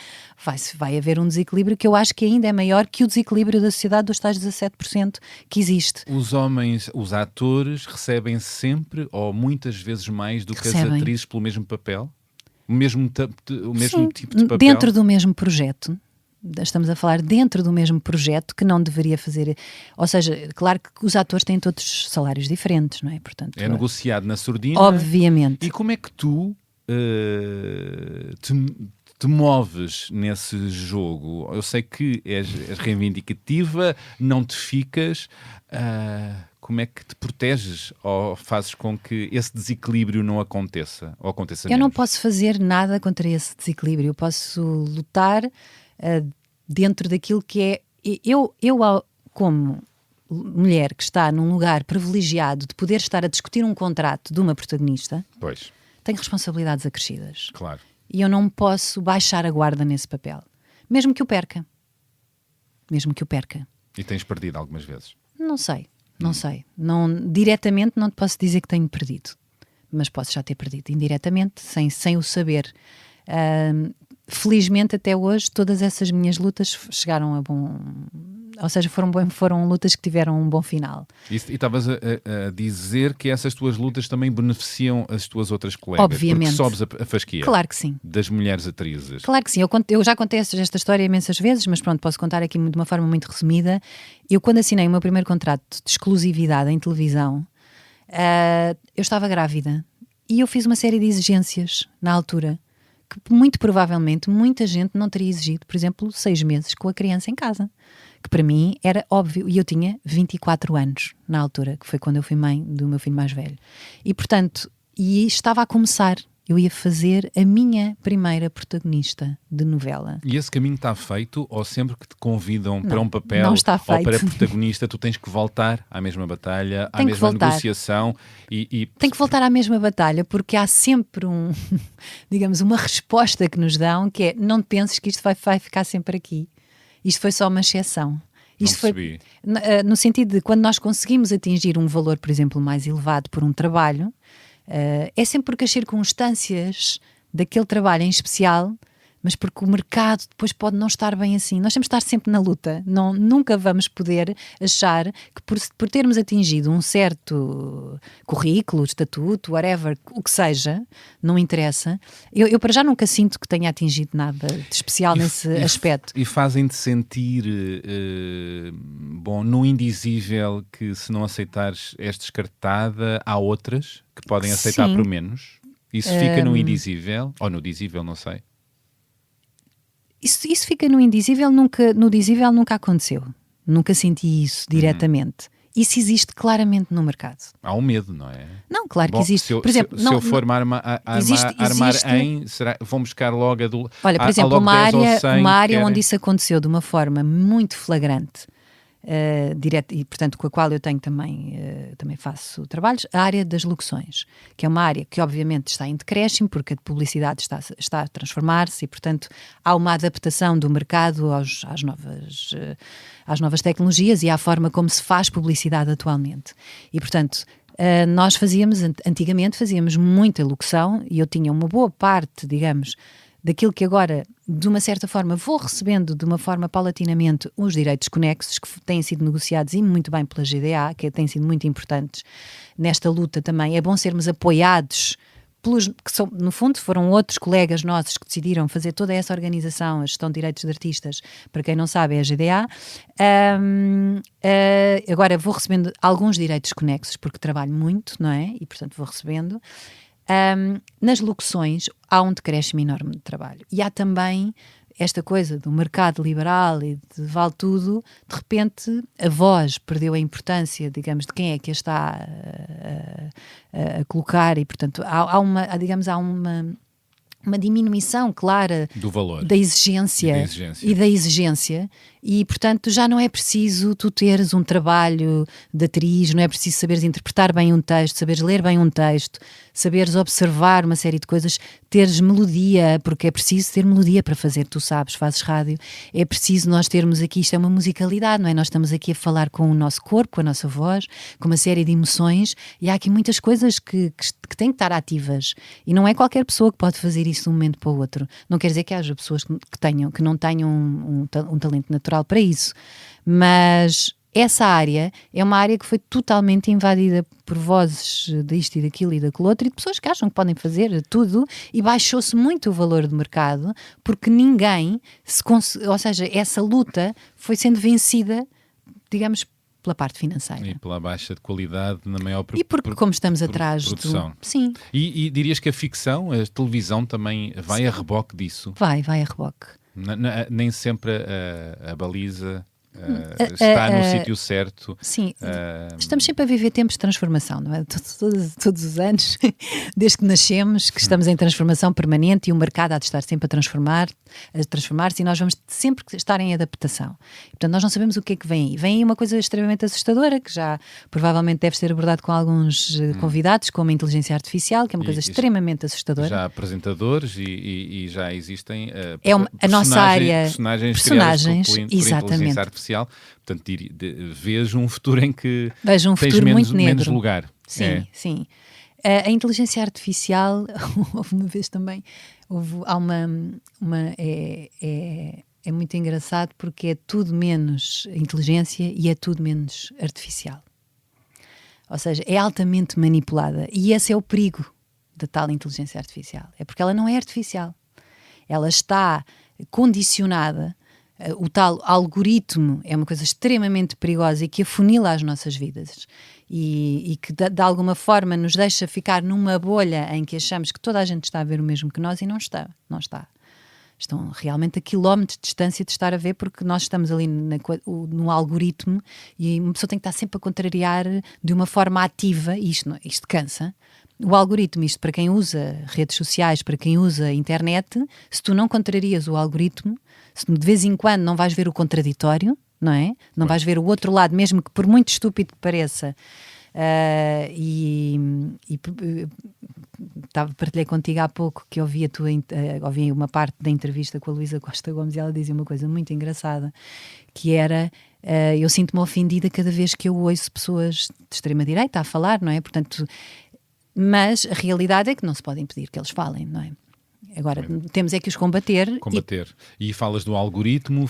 vai haver um desequilíbrio que eu acho que ainda é maior que o desequilíbrio da sociedade dos tais 17% que existe. Os homens, os atores, recebem sempre ou muitas vezes mais do que as atrizes pelo mesmo papel? O mesmo tipo de papel? Dentro do mesmo projeto. Estamos a falar dentro do mesmo projeto que não deveria fazer... Ou seja, claro que os atores têm todos salários diferentes, não é? Portanto, é negociado na surdina. Obviamente. E como é que tu te moves nesse jogo? Eu sei que és reivindicativa, não te ficas... como é que te proteges ou fazes com que esse desequilíbrio não aconteça? Ou aconteça menos? Eu não posso fazer nada contra esse desequilíbrio. Eu posso lutar... dentro daquilo que é eu como mulher que está num lugar privilegiado de poder estar a discutir um contrato de uma protagonista, pois, tenho responsabilidades acrescidas. Claro. E eu não posso baixar a guarda nesse papel, mesmo que o perca. E tens perdido algumas vezes? Não sei. Diretamente não te posso dizer que tenho perdido, mas posso já ter perdido indiretamente, sem o saber. Felizmente até hoje todas essas minhas lutas chegaram a bom, ou seja, foram lutas que tiveram um bom final. E estavas a dizer que essas tuas lutas também beneficiam as tuas outras colegas? Obviamente. Porque sobes a fasquia. Claro que sim. Das mulheres atrizes. Claro que sim. Eu já contei esta história imensas vezes, mas pronto, posso contar aqui de uma forma muito resumida. Eu, quando assinei o meu primeiro contrato de exclusividade em televisão, eu estava grávida e eu fiz uma série de exigências na altura que muito provavelmente muita gente não teria exigido, por exemplo, 6 meses com a criança em casa, que para mim era óbvio, e eu tinha 24 anos na altura, que foi quando eu fui mãe do meu filho mais velho, e portanto, estava a começar, eu ia fazer a minha primeira protagonista de novela. E esse caminho está feito, ou sempre que te convidam para um papel não está feito. ou para protagonista, tu tens que voltar à mesma batalha, à mesma negociação? Tem que voltar à mesma batalha, porque há sempre digamos, uma resposta que nos dão, que é, não penses que isto vai ficar sempre aqui. Isto foi só uma exceção. Isto foi no sentido de, quando nós conseguimos atingir um valor, por exemplo, mais elevado por um trabalho, é sempre porque as circunstâncias daquele trabalho em especial, mas porque o mercado depois pode não estar bem assim. Nós temos de estar sempre na luta. Nunca vamos poder achar que por termos atingido um certo currículo, estatuto, whatever, o que seja, não interessa. Eu para já nunca sinto que tenha atingido nada de especial nesse aspecto. E fazem-te sentir, no indizível, que se não aceitares és descartada, há outras que podem aceitar por menos? Isso fica no indizível? Ou no dizível, não sei. Isso fica no indizível, no dizível nunca aconteceu. Nunca senti isso diretamente. Isso existe claramente no mercado. Há um medo, não é? Não, claro que existe. Por exemplo, se eu for armar em, vão buscar logo olha, por exemplo, uma área onde isso aconteceu de uma forma muito flagrante, direto, e portanto com a qual eu tenho também faço trabalhos, a área das locuções, que é uma área que obviamente está em decréscimo, porque a publicidade está a transformar-se e portanto há uma adaptação do mercado às novas tecnologias e à forma como se faz publicidade atualmente. E portanto nós antigamente fazíamos muita locução e eu tinha uma boa parte, digamos, daquilo que agora, de uma certa forma, vou recebendo de uma forma paulatinamente os direitos conexos que têm sido negociados e muito bem pela GDA, que têm sido muito importantes nesta luta também. É bom sermos apoiados que são, no fundo, foram outros colegas nossos que decidiram fazer toda essa organização, a gestão de direitos de artistas, para quem não sabe é a GDA. Agora vou recebendo alguns direitos conexos, porque trabalho muito, não é? E portanto vou recebendo. Nas locuções há um decréscimo enorme de trabalho e há também esta coisa do mercado liberal e de vale tudo. De repente a voz perdeu a importância, digamos, de quem é que a está a colocar e portanto há uma uma diminuição clara do valor, da exigência e da exigência, e portanto já não é preciso tu teres um trabalho de atriz, não é preciso saberes interpretar bem um texto, saberes ler bem um texto, saberes observar uma série de coisas, teres melodia, porque é preciso ter melodia para fazer, tu sabes, fazes rádio, é preciso nós termos aqui, isto é uma musicalidade, não é? Nós estamos aqui a falar com o nosso corpo, com a nossa voz, com uma série de emoções, e há aqui muitas coisas que têm que estar ativas, e não é qualquer pessoa que pode fazer isso de um momento para o outro. Não quer dizer que haja pessoas que não tenham um talento natural para isso, mas essa área é uma área que foi totalmente invadida por vozes disto e daquilo e daquilo outro, e de pessoas que acham que podem fazer tudo, e baixou-se muito o valor do mercado, porque ninguém ou seja, essa luta foi sendo vencida, digamos, pela parte financeira. E pela baixa de qualidade na maior E porque como estamos atrás produção. Sim. E dirias que a ficção, a televisão também vai a reboque disso? Vai a reboque. Nem sempre a baliza está no sítio certo. Sim, estamos sempre a viver tempos de transformação, não é? Todos os anos, desde que nascemos, que estamos em transformação permanente, e o mercado há de estar sempre a transformar-se, e nós vamos sempre estar em adaptação. Portanto, nós não sabemos o que é que vem aí. Vem aí uma coisa extremamente assustadora, que já provavelmente deve ser abordado com alguns convidados, como a inteligência artificial, que é uma coisa extremamente assustadora. Já há apresentadores e já existem a nossa área, personagens por inteligência artificial. Portanto, vejo um futuro em que tens menos lugar. Sim, sim. A inteligência artificial, houve uma vez também, é muito engraçado, porque é tudo menos inteligência e é tudo menos artificial. Ou seja, é altamente manipulada, e esse é o perigo da tal inteligência artificial. É porque ela não é artificial. Ela está condicionada. O tal algoritmo é uma coisa extremamente perigosa e que afunila as nossas vidas, e que de alguma forma nos deixa ficar numa bolha em que achamos que toda a gente está a ver o mesmo que nós, e não está. Estão realmente a quilómetros de distância de estar a ver, porque nós estamos ali no algoritmo, e uma pessoa tem que estar sempre a contrariar de uma forma ativa, e isto cansa. O algoritmo, isto para quem usa redes sociais, para quem usa internet, se tu não contrarias o algoritmo, se de vez em quando não vais ver o contraditório, não é? Não vais ver o outro lado, mesmo que por muito estúpido que pareça. Partilhei contigo há pouco que ouvi uma parte da entrevista com a Luísa Costa Gomes, e ela dizia uma coisa muito engraçada, que era: eu sinto-me ofendida cada vez que eu ouço pessoas de extrema-direita a falar, não é? Portanto, mas a realidade é que não se pode impedir que eles falem, não é? Agora, temos é que os combater. E falas do algoritmo,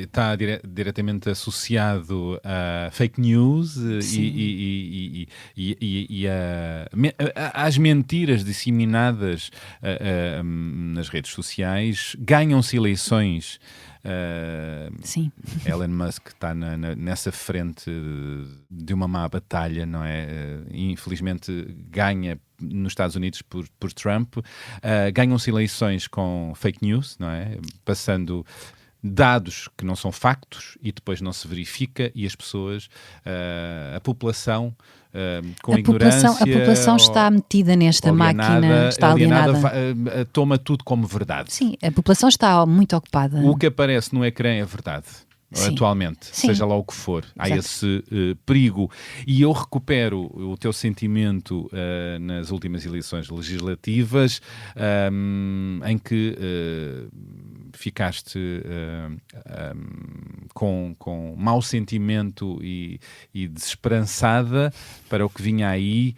está diretamente associado a fake news e às mentiras disseminadas nas redes sociais. Ganham-se eleições. Sim. Elon Musk está nessa frente de uma má batalha, não é? Infelizmente ganha nos Estados Unidos por Trump. Ganham-se eleições com fake news, não é? Passando dados que não são factos e depois não se verifica, e as pessoas, a população, com ignorância... A população está metida nesta máquina, está alienada. Toma tudo como verdade. Sim, a população está muito ocupada. O que aparece no ecrã é verdade. Sim. Atualmente, sim. Seja lá o que for, há esse perigo. E eu recupero o teu sentimento nas últimas eleições legislativas, em que ficaste com mau sentimento e desesperançada para o que vinha aí,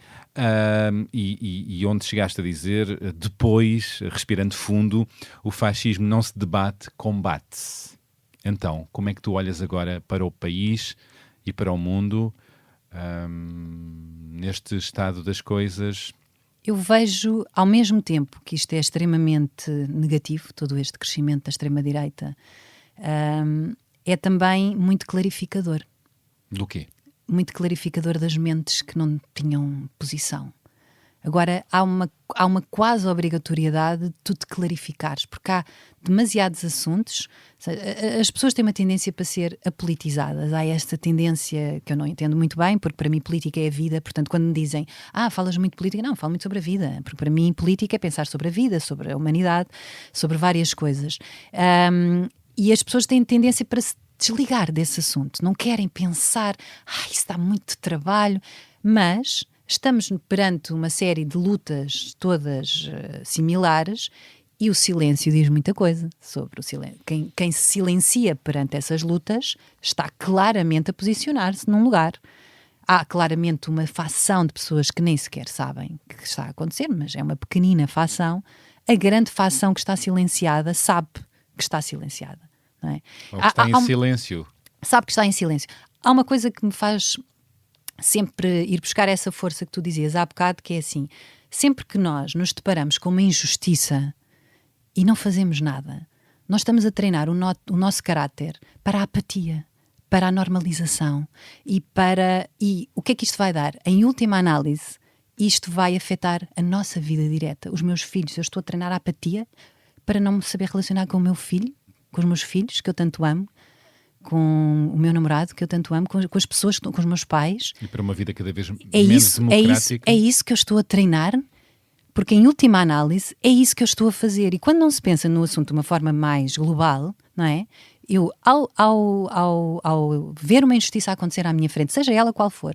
e onde chegaste a dizer, depois, respirando fundo: o fascismo não se debate, combate-se. Então, como é que tu olhas agora para o país e para o mundo, neste estado das coisas? Eu vejo, ao mesmo tempo que isto é extremamente negativo, todo este crescimento da extrema-direita, é também muito clarificador. Do quê? Muito clarificador das mentes que não tinham posição. Agora, há uma quase obrigatoriedade de tu te clarificares, porque há demasiados assuntos. As pessoas têm uma tendência para ser apolitizadas. Há esta tendência que eu não entendo muito bem, porque para mim política é a vida. Portanto, quando me dizem, falas muito de política, não, falo muito sobre a vida. Porque para mim política é pensar sobre a vida, sobre a humanidade, sobre várias coisas. E as pessoas têm tendência para se desligar desse assunto. Não querem pensar, isso dá muito trabalho, mas estamos perante uma série de lutas todas similares e o silêncio diz muita coisa sobre o silêncio. Quem se silencia perante essas lutas está claramente a posicionar-se num lugar. Há claramente uma facção de pessoas que nem sequer sabem o que está a acontecer, mas é uma pequenina facção. A grande facção que está silenciada sabe que está silenciada. Não é? Ou que está em silêncio. Sabe que está em silêncio. Há uma coisa que me faz sempre ir buscar essa força que tu dizias há bocado, que é assim, sempre que nós nos deparamos com uma injustiça e não fazemos nada, nós estamos a treinar o nosso caráter para a apatia, para a normalização e o que é que isto vai dar? Em última análise, isto vai afetar a nossa vida direta, os meus filhos. Eu estou a treinar a apatia para não me saber relacionar com o meu filho, com os meus filhos, que eu tanto amo, com o meu namorado, que eu tanto amo, com as pessoas, com os meus pais. E para uma vida cada vez menos democrática. É isso que eu estou a treinar, porque em última análise é isso que eu estou a fazer. E quando não se pensa no assunto de uma forma mais global, não é? Eu, ao ver uma injustiça acontecer à minha frente, seja ela qual for,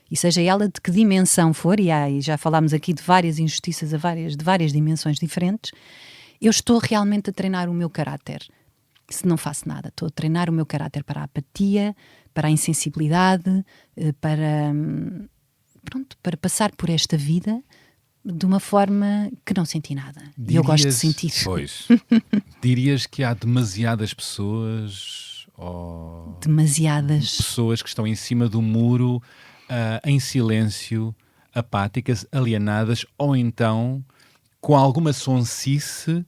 e seja ela de que dimensão for, e já falámos aqui de várias injustiças de várias dimensões diferentes, eu estou realmente a treinar o meu caráter. Se não faço nada, estou a treinar o meu caráter para a apatia, para a insensibilidade, para passar por esta vida de uma forma que não senti nada. E eu gosto de sentir. Pois. Dirias que há demasiadas pessoas pessoas que estão em cima do muro, em silêncio, apáticas, alienadas, ou então com alguma sonsice,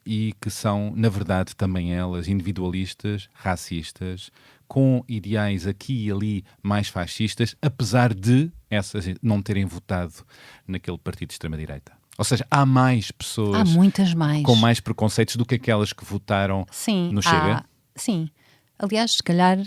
e que são, na verdade, também elas individualistas, racistas, com ideais aqui e ali mais fascistas, apesar de essas não terem votado naquele partido de extrema-direita. Ou seja, há mais pessoas, há muitas mais, com mais preconceitos do que aquelas que votaram no Chega? Sim. Aliás, se calhar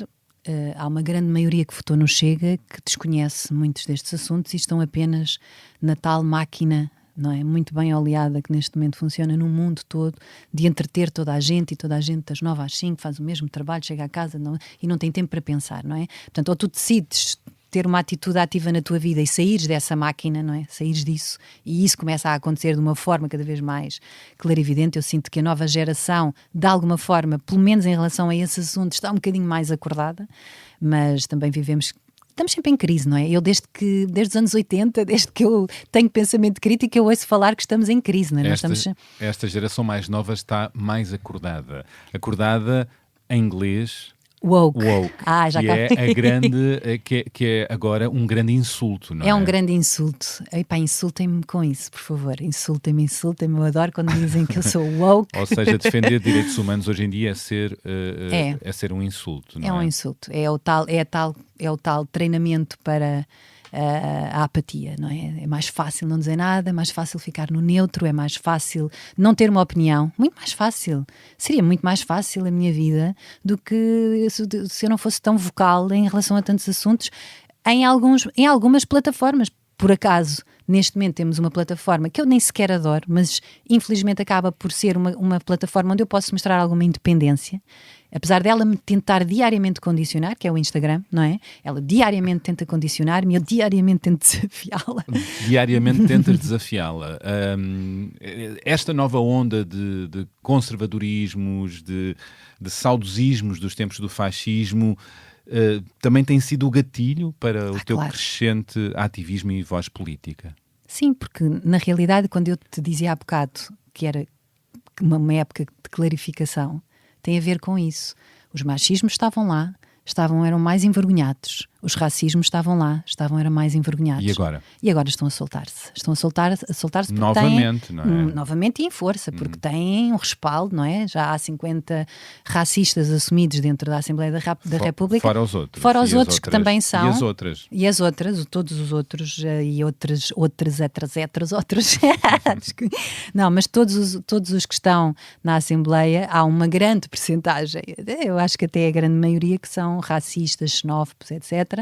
há uma grande maioria que votou no Chega que desconhece muitos destes assuntos e estão apenas na tal máquina, não é? Muito bem oleada, que neste momento funciona no mundo todo, de entreter toda a gente, e toda a gente das 9 às 5 faz o mesmo trabalho, chega a casa e não tem tempo para pensar, não é? Portanto, ou tu decides ter uma atitude ativa na tua vida e saíres dessa máquina, não é? Saíres disso, e isso começa a acontecer de uma forma cada vez mais clarividente. Eu sinto que a nova geração, de alguma forma, pelo menos em relação a esse assunto, está um bocadinho mais acordada, mas também estamos sempre em crise, não é? Eu desde os anos 80, desde que eu tenho pensamento crítico, eu ouço falar que estamos em crise, não é? Esta geração mais nova está mais acordada. Acordada em inglês... Woke. Já que é a grande, que é agora um grande insulto, não é? É um grande insulto. Epá, insultem-me com isso, por favor. Insultem-me. Eu adoro quando dizem que eu sou woke. Ou seja, defender direitos humanos hoje em dia é ser um insulto, não é? É um insulto. É o tal treinamento para a apatia, não é? É mais fácil não dizer nada, é mais fácil ficar no neutro, é mais fácil não ter uma opinião. Muito mais fácil. Seria muito mais fácil a minha vida do que se eu não fosse tão vocal em relação a tantos assuntos em algumas plataformas. Por acaso, neste momento temos uma plataforma que eu nem sequer adoro, mas infelizmente acaba por ser uma plataforma onde eu posso mostrar alguma independência. Apesar dela me tentar diariamente condicionar, que é o Instagram, não é? Ela diariamente tenta condicionar-me, eu diariamente tento desafiá-la. Diariamente tentas desafiá-la. Esta nova onda de conservadorismos, de saudosismos dos tempos do fascismo, também tem sido o gatilho para o teu crescente ativismo e voz política? Sim, porque na realidade, quando eu te dizia há bocado que era uma época de clarificação, tem a ver com isso. Os machismos estavam lá, eram mais envergonhados. os racismos estavam lá, era mais envergonhados. E agora? E agora estão a soltar-se. Estão a soltar-se porque Novamente, têm, não é? Novamente e em força, porque têm um respaldo, não é? Já há 50 racistas assumidos dentro da Assembleia da República. Fora os outros. Fora os outros que também são. E as outras. E as outras, todos os outros e outros. Não, mas todos os que estão na Assembleia, há uma grande percentagem, eu acho que até a grande maioria, que são racistas, xenófobos, etc.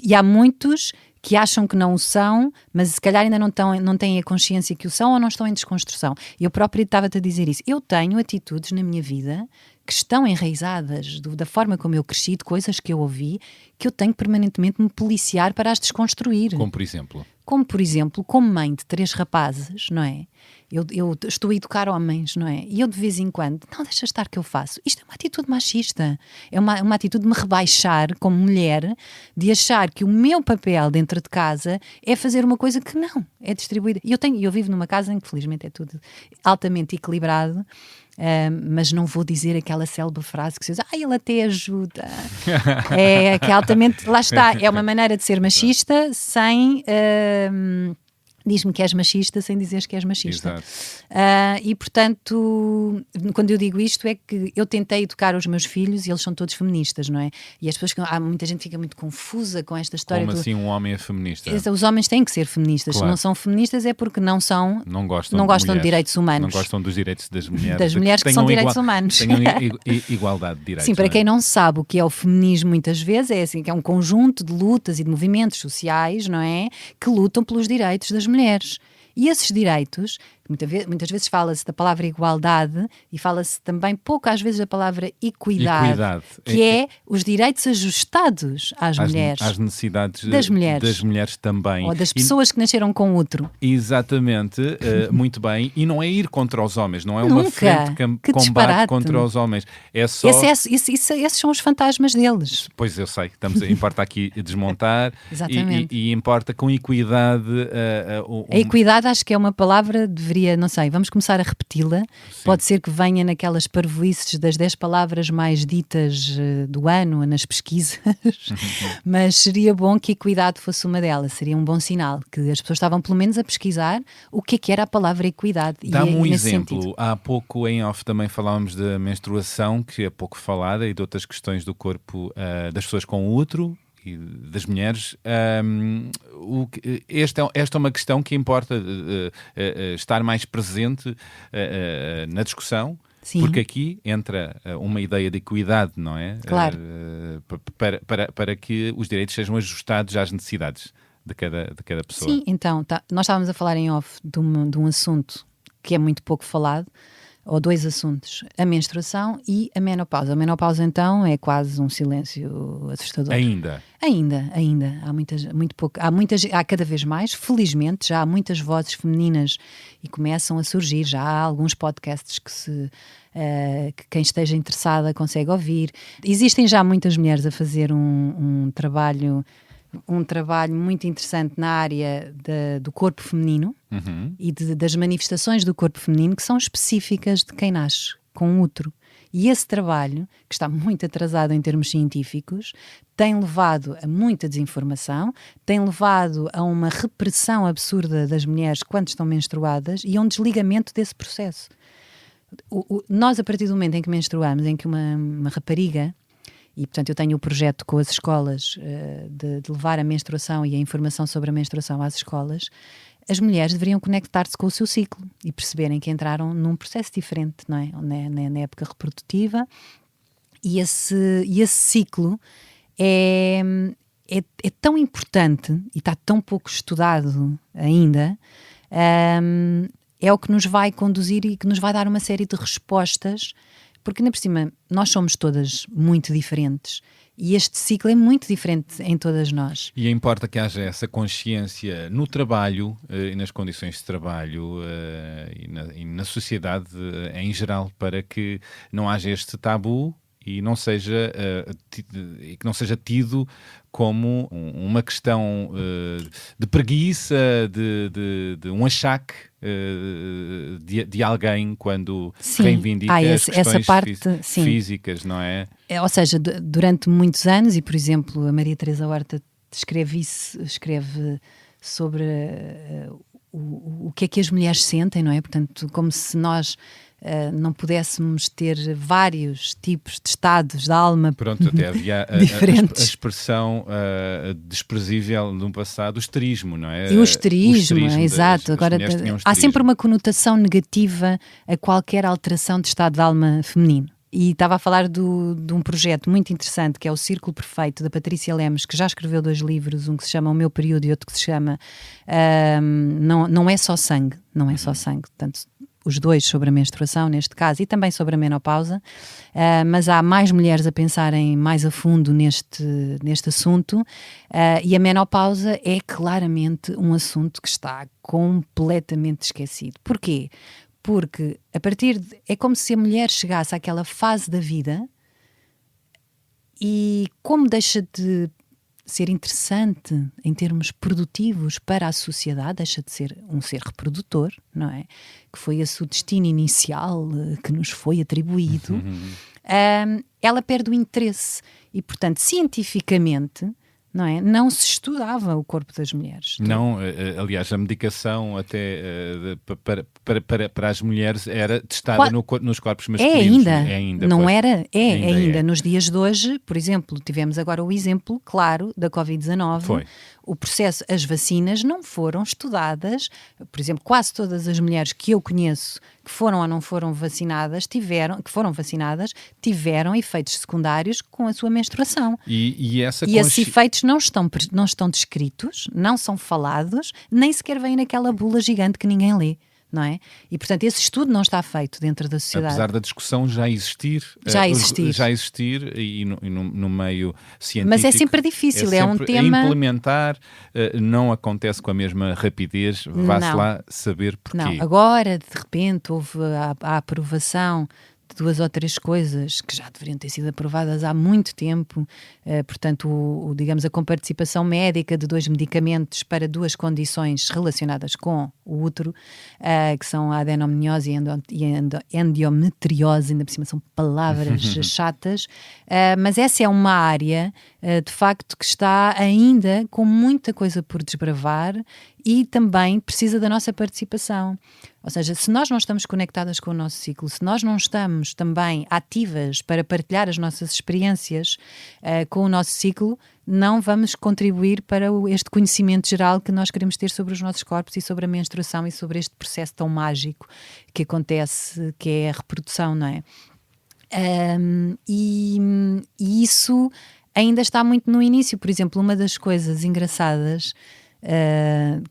E há muitos que acham que não o são, mas se calhar ainda não têm a consciência que o são ou não estão em desconstrução. Eu própria estava-te a dizer isso. Eu tenho atitudes na minha vida que estão enraizadas da forma como eu cresci, de coisas que eu ouvi, que eu tenho que permanentemente me policiar para as desconstruir. Como por exemplo? Como mãe de 3 rapazes, não é? Eu estou a educar homens, não é? E eu de vez em quando, não, deixa estar que eu faço. Isto é uma atitude machista. É uma atitude de me rebaixar como mulher, de achar que o meu papel dentro de casa é fazer uma coisa que não, é distribuída. E eu vivo numa casa em que felizmente é tudo altamente equilibrado, mas não vou dizer aquela célebre frase que se diz, ele até ajuda. É que é altamente, lá está, é uma maneira de ser machista sem... diz-me que és machista sem dizeres que és machista. E portanto, quando eu digo isto, é que eu tentei educar os meus filhos e eles são todos feministas, não é? E as pessoas, há muita gente que fica muito confusa com esta história. Como assim um homem é feminista? Os homens têm que ser feministas. Claro. Se não são feministas é porque não gostam de direitos humanos. Não gostam dos direitos das mulheres. Das mulheres que são direitos humanos. Tenham igualdade de direitos. Sim, para quem não sabe o que é o feminismo, muitas vezes é assim, que é um conjunto de lutas e de movimentos sociais, não é? Que lutam pelos direitos das mulheres. E esses direitos, muitas vezes fala-se da palavra igualdade e fala-se também pouco às vezes da palavra equidade. Que é os direitos ajustados às mulheres. Às necessidades das mulheres também. Ou das pessoas que nasceram com útero. Exatamente, muito bem. E não é ir contra os homens, não é uma frente que combate disparate. contra os homens. É só... Esses são os fantasmas deles. Pois eu sei, importa aqui desmontar e importa com equidade. A equidade acho que é uma palavra, não sei, vamos começar a repeti-la. Sim. Pode ser que venha naquelas parvoíces das 10 palavras mais ditas do ano, nas pesquisas, mas seria bom que equidade fosse uma delas, seria um bom sinal, que as pessoas estavam pelo menos a pesquisar o que é que era a palavra equidade. Dá-me um exemplo, há pouco em off também falávamos da menstruação, que é pouco falada, e de outras questões do corpo das pessoas com útero e das mulheres. Esta é uma questão que importa estar mais presente na discussão. Sim. Porque aqui entra uma ideia de equidade, não é? Claro. Para que os direitos sejam ajustados às necessidades de cada pessoa. Sim, então, nós estávamos a falar em off de um assunto que é muito pouco falado, ou 2 assuntos, a menstruação e a menopausa. A menopausa, então, é quase um silêncio assustador. Ainda. Há cada vez mais, felizmente, já há muitas vozes femininas e começam a surgir, já há alguns podcasts que quem esteja interessada consegue ouvir. Existem já muitas mulheres a fazer um trabalho muito interessante na área do corpo feminino e das manifestações do corpo feminino que são específicas de quem nasce com útero. E esse trabalho, que está muito atrasado em termos científicos, tem levado a muita desinformação, tem levado a uma repressão absurda das mulheres quando estão menstruadas e a um desligamento desse processo. Nós, a partir do momento em que menstruamos, em que uma rapariga, e portanto eu tenho o projeto com as escolas de levar a menstruação e a informação sobre a menstruação às escolas, as mulheres deveriam conectar-se com o seu ciclo e perceberem que entraram num processo diferente, não é? Na época reprodutiva, e esse ciclo é tão importante e está tão pouco estudado ainda, é o que nos vai conduzir e que nos vai dar uma série de respostas, porque ainda por cima nós somos todas muito diferentes e este ciclo é muito diferente em todas nós. E importa que haja essa consciência no trabalho e nas condições de trabalho e na sociedade em geral, para que não haja este tabu e não seja, que não seja tido como uma questão de preguiça, de um achaque de alguém quando reivindica as questões essa parte, físicas, não é? Ou seja, durante muitos anos, e por exemplo a Maria Teresa Horta escreve sobre o que é que as mulheres sentem, não é? Portanto, como se nós não pudéssemos ter vários tipos de estados da alma. Pronto, até havia diferentes. A expressão desprezível no passado, o esterismo, não é? E o esterismo, exato. Agora, há sempre uma conotação negativa a qualquer alteração de estado de alma feminino. E estava a falar de um projeto muito interessante, que é o Círculo Perfeito, da Patrícia Lemos, que já escreveu 2 livros, um que se chama O Meu Período e outro que se chama Não é só sangue, não é só sangue. Portanto, os 2 sobre a menstruação, neste caso, e também sobre a menopausa, mas há mais mulheres a pensarem mais a fundo neste assunto, e a menopausa é claramente um assunto que está completamente esquecido. Porquê? Porque é como se a mulher chegasse àquela fase da vida e, como deixa de ser interessante em termos produtivos para a sociedade, deixa de ser um ser reprodutor, não é? Que foi esse o destino inicial que nos foi atribuído. Ela perde o interesse e, portanto, cientificamente, não é? Não se estudava o corpo das mulheres. Não, aliás, a medicação até para as mulheres era testada nos corpos masculinos. É ainda. Nos dias de hoje, por exemplo, tivemos agora o exemplo, claro, da Covid-19. Foi. O processo, as vacinas não foram estudadas. Por exemplo, quase todas as mulheres que eu conheço que foram ou não foram vacinadas, tiveram efeitos secundários com a sua menstruação. E esses efeitos não estão descritos, não são falados, nem sequer vêm naquela bula gigante que ninguém lê. Não é? E, portanto, esse estudo não está feito dentro da sociedade. Apesar da discussão já existir e no meio científico. Mas é sempre difícil, é um tema... implementar não acontece com a mesma rapidez, vá-se lá saber porquê. Não, agora, de repente, houve a aprovação de 2 ou 3 coisas que já deveriam ter sido aprovadas há muito tempo, portanto, digamos, a comparticipação médica de 2 medicamentos para 2 condições relacionadas com o útero, que são a adenomeniose e endometriose, ainda por cima são palavras chatas, mas essa é uma área, de facto, que está ainda com muita coisa por desbravar e também precisa da nossa participação. Ou seja, se nós não estamos conectadas com o nosso ciclo, se nós não estamos também ativas para partilhar as nossas experiências com o nosso ciclo, não vamos contribuir para este conhecimento geral que nós queremos ter sobre os nossos corpos e sobre a menstruação e sobre este processo tão mágico que acontece, que é a reprodução, não é? E isso ainda está muito no início. Por exemplo, uma das coisas engraçadas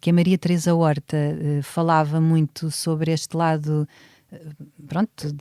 que a Maria Teresa Horta falava muito sobre este lado, pronto,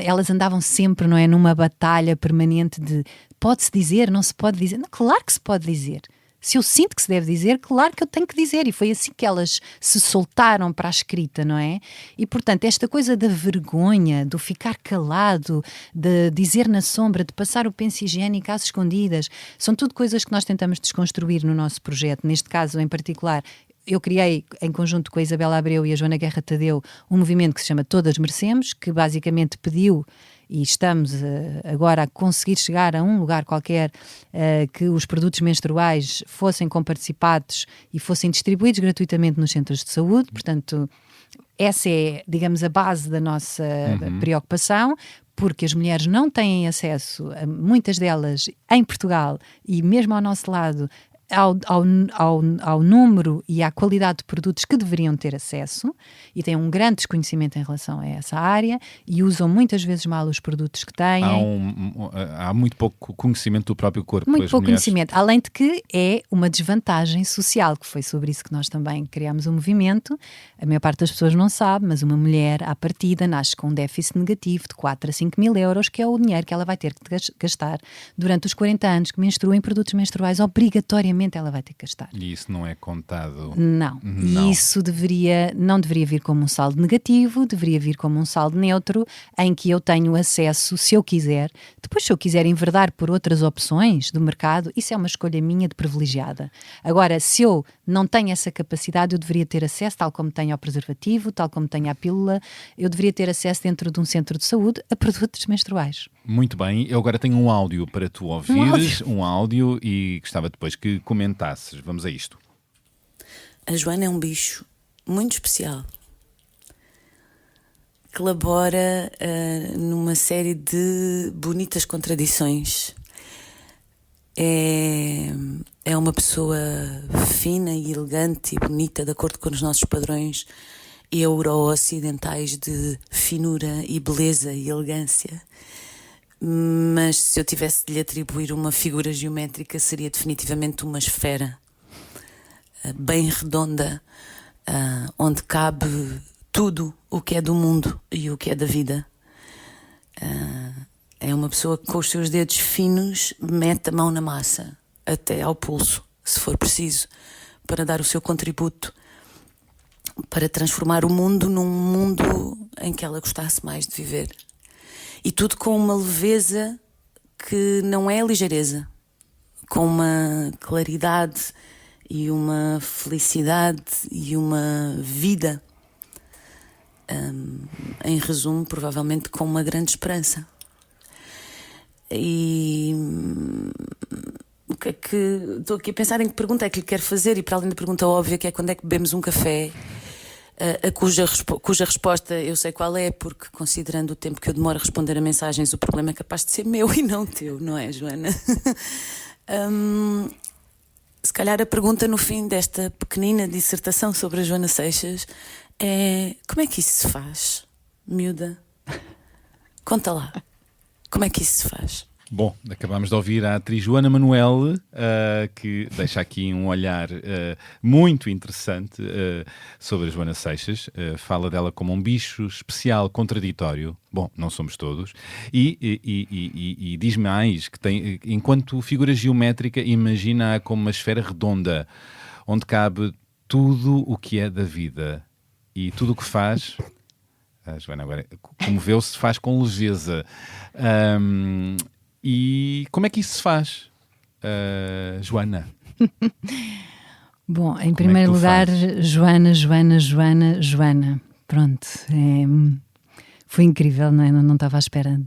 elas andavam sempre, não é, numa batalha permanente de pode-se dizer, não se pode dizer. Não, claro que se pode dizer. Se eu sinto que se deve dizer, claro que eu tenho que dizer. E foi assim que elas se soltaram para a escrita, não é? E, portanto, esta coisa da vergonha, do ficar calado, de dizer na sombra, de passar o penso higiênico às escondidas, são tudo coisas que nós tentamos desconstruir no nosso projeto. Neste caso, em particular, eu criei, em conjunto com a Isabela Abreu e a Joana Guerra Tadeu, um movimento que se chama Todas Merecemos, que basicamente pediu, e estamos agora a conseguir chegar a um lugar qualquer, que os produtos menstruais fossem comparticipados e fossem distribuídos gratuitamente nos centros de saúde. Portanto, essa é, digamos, a base da nossa preocupação, porque as mulheres não têm acesso, muitas delas em Portugal e mesmo ao nosso lado, ao número e à qualidade de produtos que deveriam ter acesso, e têm um grande desconhecimento em relação a essa área e usam muitas vezes mal os produtos que têm. Há muito pouco conhecimento do próprio corpo. Muito pouco mulheres. Conhecimento, além de que é uma desvantagem social, que foi sobre isso que nós também criámos um movimento. A maior parte das pessoas não sabe, mas uma mulher à partida nasce com um déficit negativo de 4 a 5 mil euros, que é o dinheiro que ela vai ter que gastar durante os 40 anos que menstrua em produtos menstruais obrigatoriamente obrigatoriamente ela vai ter que gastar. E isso não é contado? Não. E isso não deveria vir como um saldo negativo, deveria vir como um saldo neutro, em que eu tenho acesso, se eu quiser. Depois, se eu quiser enverdar por outras opções do mercado, isso é uma escolha minha de privilegiada. Agora, se eu não tenho essa capacidade, eu deveria ter acesso, tal como tenho ao preservativo, tal como tenho à pílula, eu deveria ter acesso dentro de um centro de saúde a produtos menstruais. Muito bem, eu agora tenho um áudio para tu ouvires, um áudio, e gostava depois que comentasses. Vamos a isto. A Joana é um bicho muito especial que labora numa série de bonitas contradições. É uma pessoa fina e elegante e bonita, de acordo com os nossos padrões euro-ocidentais de finura e beleza e elegância. Mas se eu tivesse de lhe atribuir uma figura geométrica, seria definitivamente uma esfera bem redonda, onde cabe tudo o que é do mundo e o que é da vida. É uma pessoa que com os seus dedos finos mete a mão na massa, até ao pulso, se for preciso, para dar o seu contributo, para transformar o mundo num mundo em que ela gostasse mais de viver. E tudo com uma leveza que não é ligeireza, com uma claridade e uma felicidade e uma vida. Em resumo, provavelmente com uma grande esperança. E o que é que estou aqui a pensar em que pergunta é que lhe quero fazer, e para além da pergunta óbvia, que é quando é que bebemos um café, cuja resposta eu sei qual é, porque considerando o tempo que eu demoro a responder a mensagens, o problema é capaz de ser meu e não teu, não é, Joana? Se calhar a pergunta no fim desta pequenina dissertação sobre a Joana Seixas é: como é que isso se faz, miúda? Conta lá, como é que isso se faz? Bom, acabámos de ouvir a atriz Joana Manuel, que deixa aqui um olhar muito interessante sobre a Joana Seixas. Fala dela como um bicho especial, contraditório. Bom, não somos todos. E diz mais que tem, enquanto figura geométrica, imagina-a como uma esfera redonda, onde cabe tudo o que é da vida. E tudo o que faz... A Joana agora comoveu-se, faz com leveza. E como é que isso se faz, Joana? Bom, em primeiro lugar, Joana. Pronto, foi incrível, não é? Não estava à espera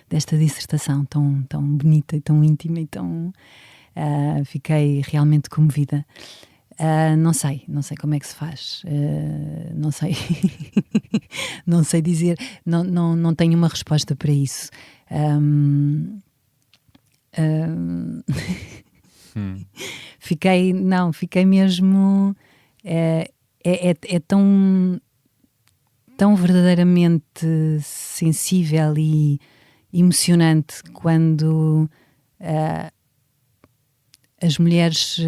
desta dissertação tão bonita e tão íntima e tão... fiquei realmente comovida. Não sei como é que se faz, não sei não sei dizer, não tenho uma resposta para isso. Fiquei mesmo é tão verdadeiramente sensível e emocionante quando as mulheres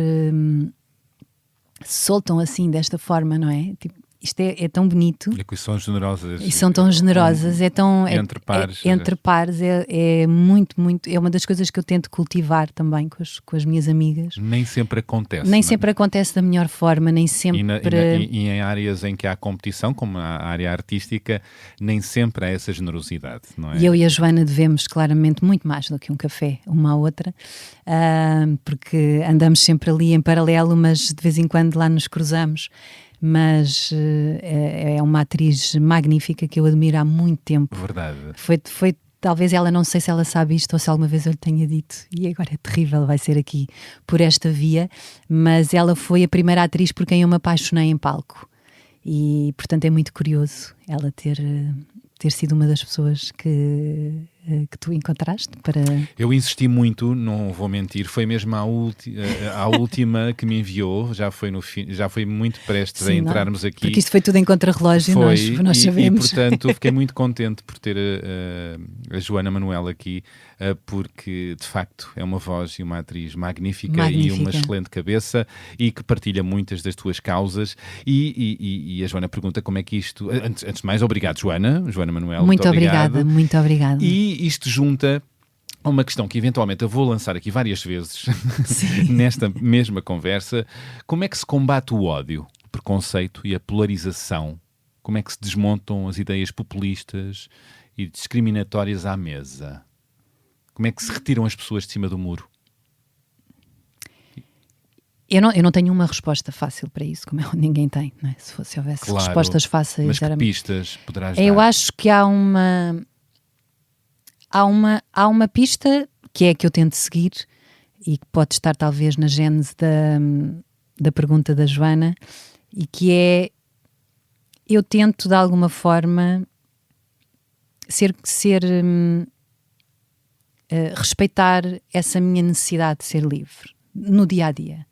se soltam assim, desta forma, não é? Tipo, isto é tão bonito. E são generosas. E são tão generosas. É tão... Entre pares. Entre pares é muito... É uma das coisas que eu tento cultivar também com as minhas amigas. Nem sempre acontece. Nem sempre acontece da melhor forma, nem sempre... E em áreas em que há competição, como a área artística, nem sempre há essa generosidade, não é? E eu e a Joana devemos claramente muito mais do que um café, uma à outra, porque andamos sempre ali em paralelo, mas de vez em quando lá nos cruzamos. Mas é uma atriz magnífica que eu admiro há muito tempo. Verdade. Foi talvez ela, não sei se ela sabe isto ou se alguma vez eu lhe tenha dito, e agora é terrível, vai ser aqui por esta via, mas ela foi a primeira atriz por quem eu me apaixonei em palco, e portanto é muito curioso ela ter sido uma das pessoas que tu encontraste para... Eu insisti muito, não vou mentir, foi mesmo a última que me enviou, já foi muito prestes a entrarmos aqui. Porque isto foi tudo em contrarrelógio, nós sabemos. E portanto fiquei muito contente por ter a Joana Manuel aqui, porque de facto é uma voz e uma atriz magnífica e uma excelente cabeça, e que partilha muitas das tuas causas, e a Joana pergunta como é que isto... Antes de mais, obrigado Joana Manuel. Muito obrigada. E isto junta há uma questão que eventualmente eu vou lançar aqui várias vezes nesta mesma conversa. Como é que se combate o ódio, o preconceito e a polarização? Como é que se desmontam as ideias populistas e discriminatórias à mesa? Como é que se retiram as pessoas de cima do muro? Eu não tenho uma resposta fácil para isso, como ninguém tem, não é? Se houvesse respostas fáceis... Mas que pistas poderás dar? Eu acho que há uma pista que é a que eu tento seguir e que pode estar talvez na gênese da pergunta da Joana, e que é: eu tento de alguma forma respeitar essa minha necessidade de ser livre no dia a dia,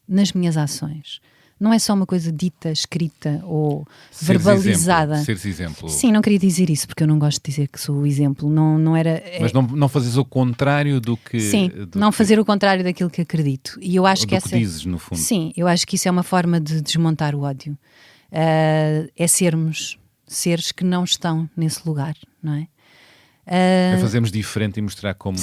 nas minhas ações. Não é só uma coisa dita, escrita ou verbalizada. Seres exemplo. Sim, não queria dizer isso, porque eu não gosto de dizer que sou o exemplo. Não era... Mas não fazes o contrário do que... Sim, fazer o contrário daquilo que acredito. E eu acho que essa... dizes, no fundo. Sim, eu acho que isso é uma forma de desmontar o ódio. É sermos seres que não estão nesse lugar, não é? É fazermos diferente e mostrar como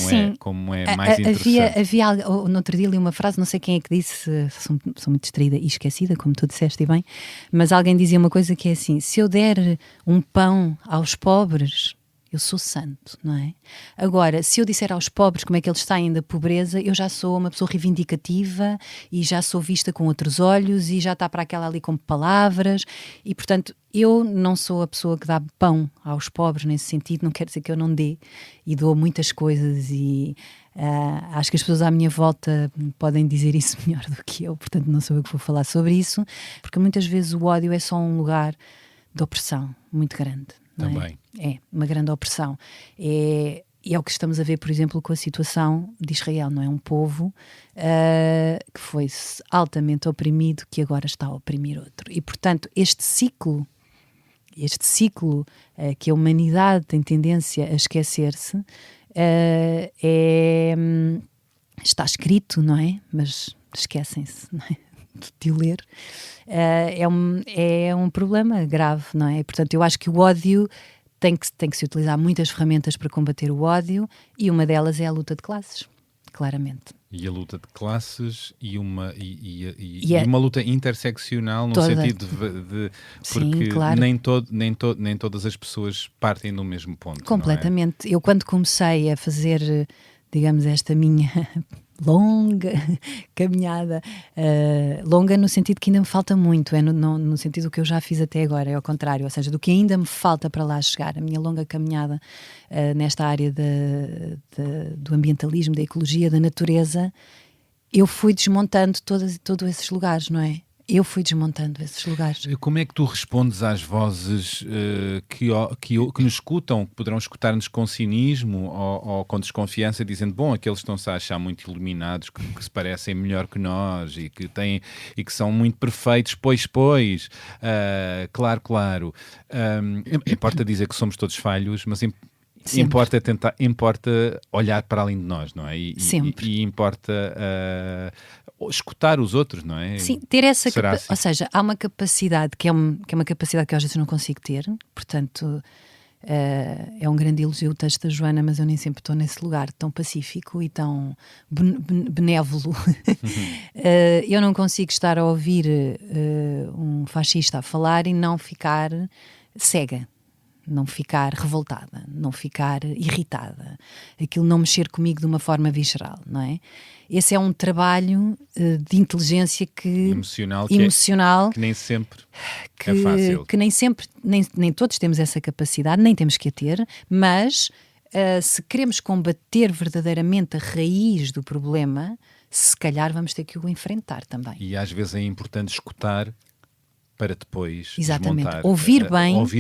é mais interessante. Havia no outro dia li uma frase, não sei quem é que disse, sou muito distraída e esquecida, como tu disseste bem, mas alguém dizia uma coisa que é assim: se eu der um pão aos pobres, eu sou santo, não é? Agora, se eu disser aos pobres como é que eles saem da pobreza, eu já sou uma pessoa reivindicativa e já sou vista com outros olhos e já está para aquela ali com palavras, e portanto eu não sou a pessoa que dá pão aos pobres nesse sentido. Não quer dizer que eu não dê, e dou muitas coisas, e acho que as pessoas à minha volta podem dizer isso melhor do que eu, portanto não sou eu que vou falar sobre isso, porque muitas vezes o ódio é só um lugar de opressão muito grande. Também. É uma grande opressão. E é o que estamos a ver, por exemplo, com a situação de Israel, não é? Um povo que foi altamente oprimido, que agora está a oprimir outro. E, portanto, este ciclo que a humanidade tem tendência a esquecer-se, está escrito, não é? Mas esquecem-se, não é? De o ler. É um problema grave, não é? Portanto, eu acho que o ódio tem que se utilizar muitas ferramentas para combater o ódio, e uma delas é a luta de classes, claramente. E a luta de classes e uma luta interseccional, no sentido de porque sim, claro. nem todas as pessoas partem do mesmo ponto. Completamente. Não é? Eu, quando comecei a fazer, digamos, esta minha longa caminhada, longa no sentido que ainda me falta muito, é no sentido do que eu já fiz até agora, é ao contrário, ou seja, do que ainda me falta para lá chegar, a minha longa caminhada nesta área do ambientalismo, da ecologia, da natureza. Eu fui desmontando todos esses lugares, não é? Eu fui desmontando esses lugares. Como é que tu respondes às vozes que nos escutam, que poderão escutar-nos com cinismo ou com desconfiança, dizendo, bom, aqueles estão-se a achar muito iluminados, que se parecem melhor que nós e que são muito perfeitos, pois, claro. Importa dizer que somos todos falhos, mas importa olhar para além de nós, não é? E importa escutar os outros, não é? Sim, ter essa capacidade, ou seja, há uma capacidade que é uma capacidade que eu às vezes não consigo ter, portanto é um grande elogio o texto da Joana, mas eu nem sempre estou nesse lugar tão pacífico e tão benévolo. Eu não consigo estar a ouvir um fascista a falar e não ficar cega, não ficar revoltada, não ficar irritada, aquilo não mexer comigo de uma forma visceral, não é? Esse é um trabalho de inteligência emocional que nem sempre é fácil. Que nem sempre, nem todos temos essa capacidade, nem temos que a ter, mas se queremos combater verdadeiramente a raiz do problema, se calhar vamos ter que o enfrentar também. E às vezes é importante escutar para depois desmontar. Ouvir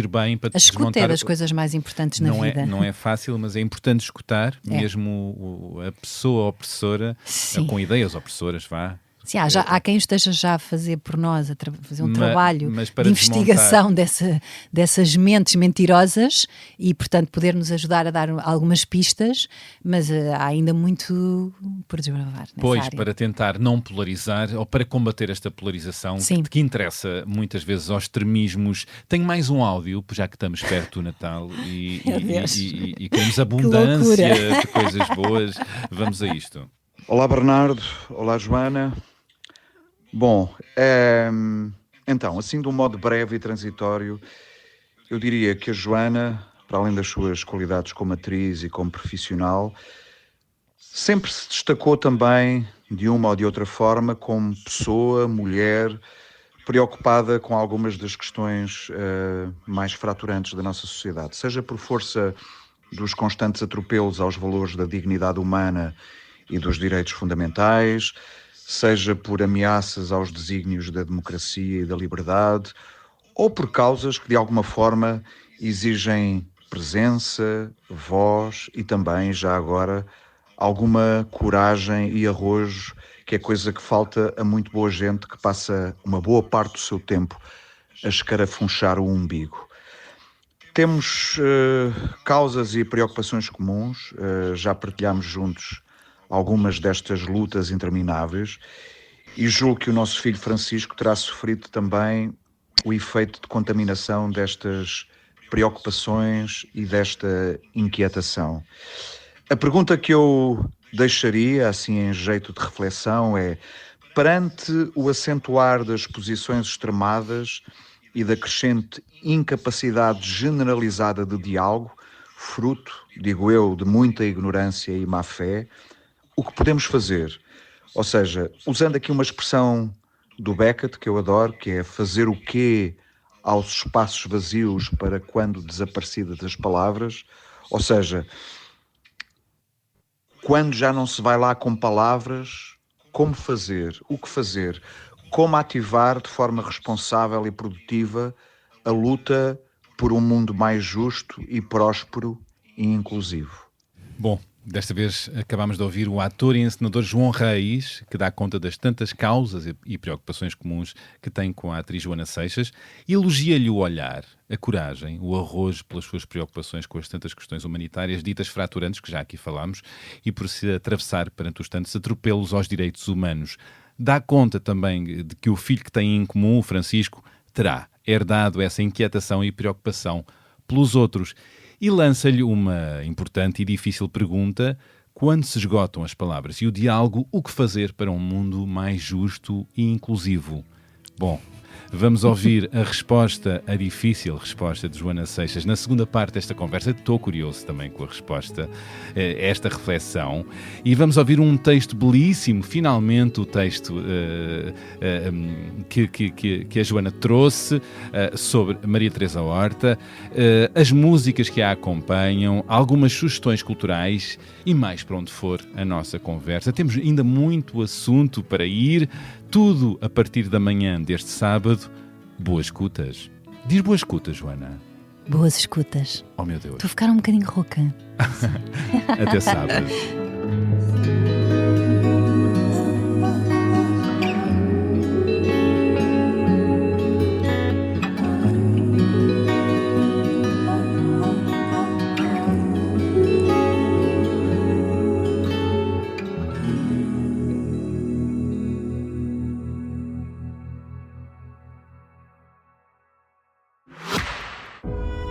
bem para a escuta é das coisas mais importantes na vida. Não é fácil, mas é importante escutar, mesmo a pessoa opressora, com ideias opressoras, Sim, há quem esteja já a fazer por nós, fazer um trabalho mas de investigação dessas mentes mentirosas e, portanto, poder nos ajudar a dar algumas pistas, mas há ainda muito por desbravar nessa área. Para tentar não polarizar ou para combater esta polarização que interessa muitas vezes aos extremismos. Tenho mais um áudio, já que estamos perto do Natal e queremos abundância de coisas boas. Vamos a isto. Olá Bernardo, olá Joana. Bom, então, assim de um modo breve e transitório, eu diria que a Joana, para além das suas qualidades como atriz e como profissional, sempre se destacou também, de uma ou de outra forma, como pessoa, mulher, preocupada com algumas das questões mais fraturantes da nossa sociedade, seja por força dos constantes atropelos aos valores da dignidade humana e dos direitos fundamentais, seja por ameaças aos desígnios da democracia e da liberdade, ou por causas que de alguma forma exigem presença, voz e também, já agora, alguma coragem e arrojo, que é coisa que falta a muito boa gente que passa uma boa parte do seu tempo a escarafunchar o umbigo. Temos causas e preocupações comuns, já partilhamos juntos algumas destas lutas intermináveis e julgo que o nosso filho Francisco terá sofrido também o efeito de contaminação destas preocupações e desta inquietação. A pergunta que eu deixaria, assim em jeito de reflexão, é: perante o acentuar das posições extremadas e da crescente incapacidade generalizada de diálogo, fruto, digo eu, de muita ignorância e má-fé, o que podemos fazer? Ou seja, usando aqui uma expressão do Beckett, que eu adoro, que é fazer o quê aos espaços vazios para quando desaparecidas as palavras, ou seja, quando já não se vai lá com palavras, como fazer, o que fazer, como ativar de forma responsável e produtiva a luta por um mundo mais justo e próspero e inclusivo. Bom, desta vez acabámos de ouvir o ator e encenador João Reis, que dá conta das tantas causas e preocupações comuns que tem com a atriz Joana Seixas, e elogia-lhe o olhar, a coragem, o arrojo pelas suas preocupações com as tantas questões humanitárias ditas fraturantes, que já aqui falámos, e por se atravessar perante os tantos atropelos aos direitos humanos. Dá conta também de que o filho que tem em comum, o Francisco, terá herdado essa inquietação e preocupação pelos outros. E lança-lhe uma importante e difícil pergunta: quando se esgotam as palavras e o diálogo, o que fazer para um mundo mais justo e inclusivo? Bom, vamos ouvir a difícil resposta de Joana Seixas na segunda parte desta conversa. Estou curioso também com a resposta a esta reflexão. E vamos ouvir um texto belíssimo, finalmente o texto que a Joana trouxe sobre Maria Teresa Horta, as músicas que a acompanham, algumas sugestões culturais e mais para onde for a nossa conversa. Temos ainda muito assunto para ir, tudo a partir da manhã deste sábado. Boas escutas. Diz boas escutas, Joana. Boas escutas. Oh, meu Deus. Estou a ficar um bocadinho rouca. Até sábado.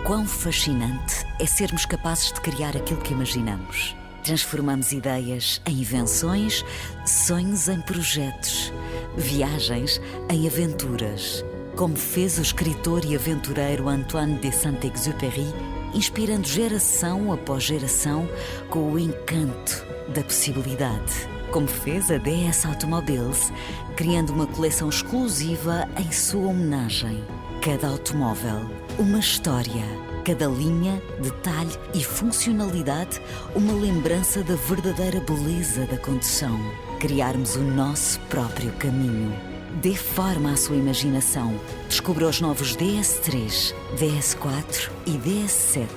Quão fascinante é sermos capazes de criar aquilo que imaginamos. Transformamos ideias em invenções, sonhos em projetos, viagens em aventuras. Como fez o escritor e aventureiro Antoine de Saint-Exupéry, inspirando geração após geração com o encanto da possibilidade. Como fez a DS Automobiles, criando uma coleção exclusiva em sua homenagem. Cada automóvel, uma história. Cada linha, detalhe e funcionalidade, uma lembrança da verdadeira beleza da condução. Criarmos o nosso próprio caminho. Dê forma à sua imaginação. Descubra os novos DS3, DS4 e DS7.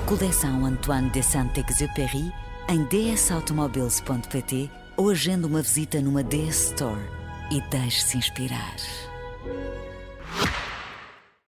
Coleção Antoine de Saint-Exupéry em dsautomobiles.pt ou agenda uma visita numa DS Store. e deixe-se inspirar.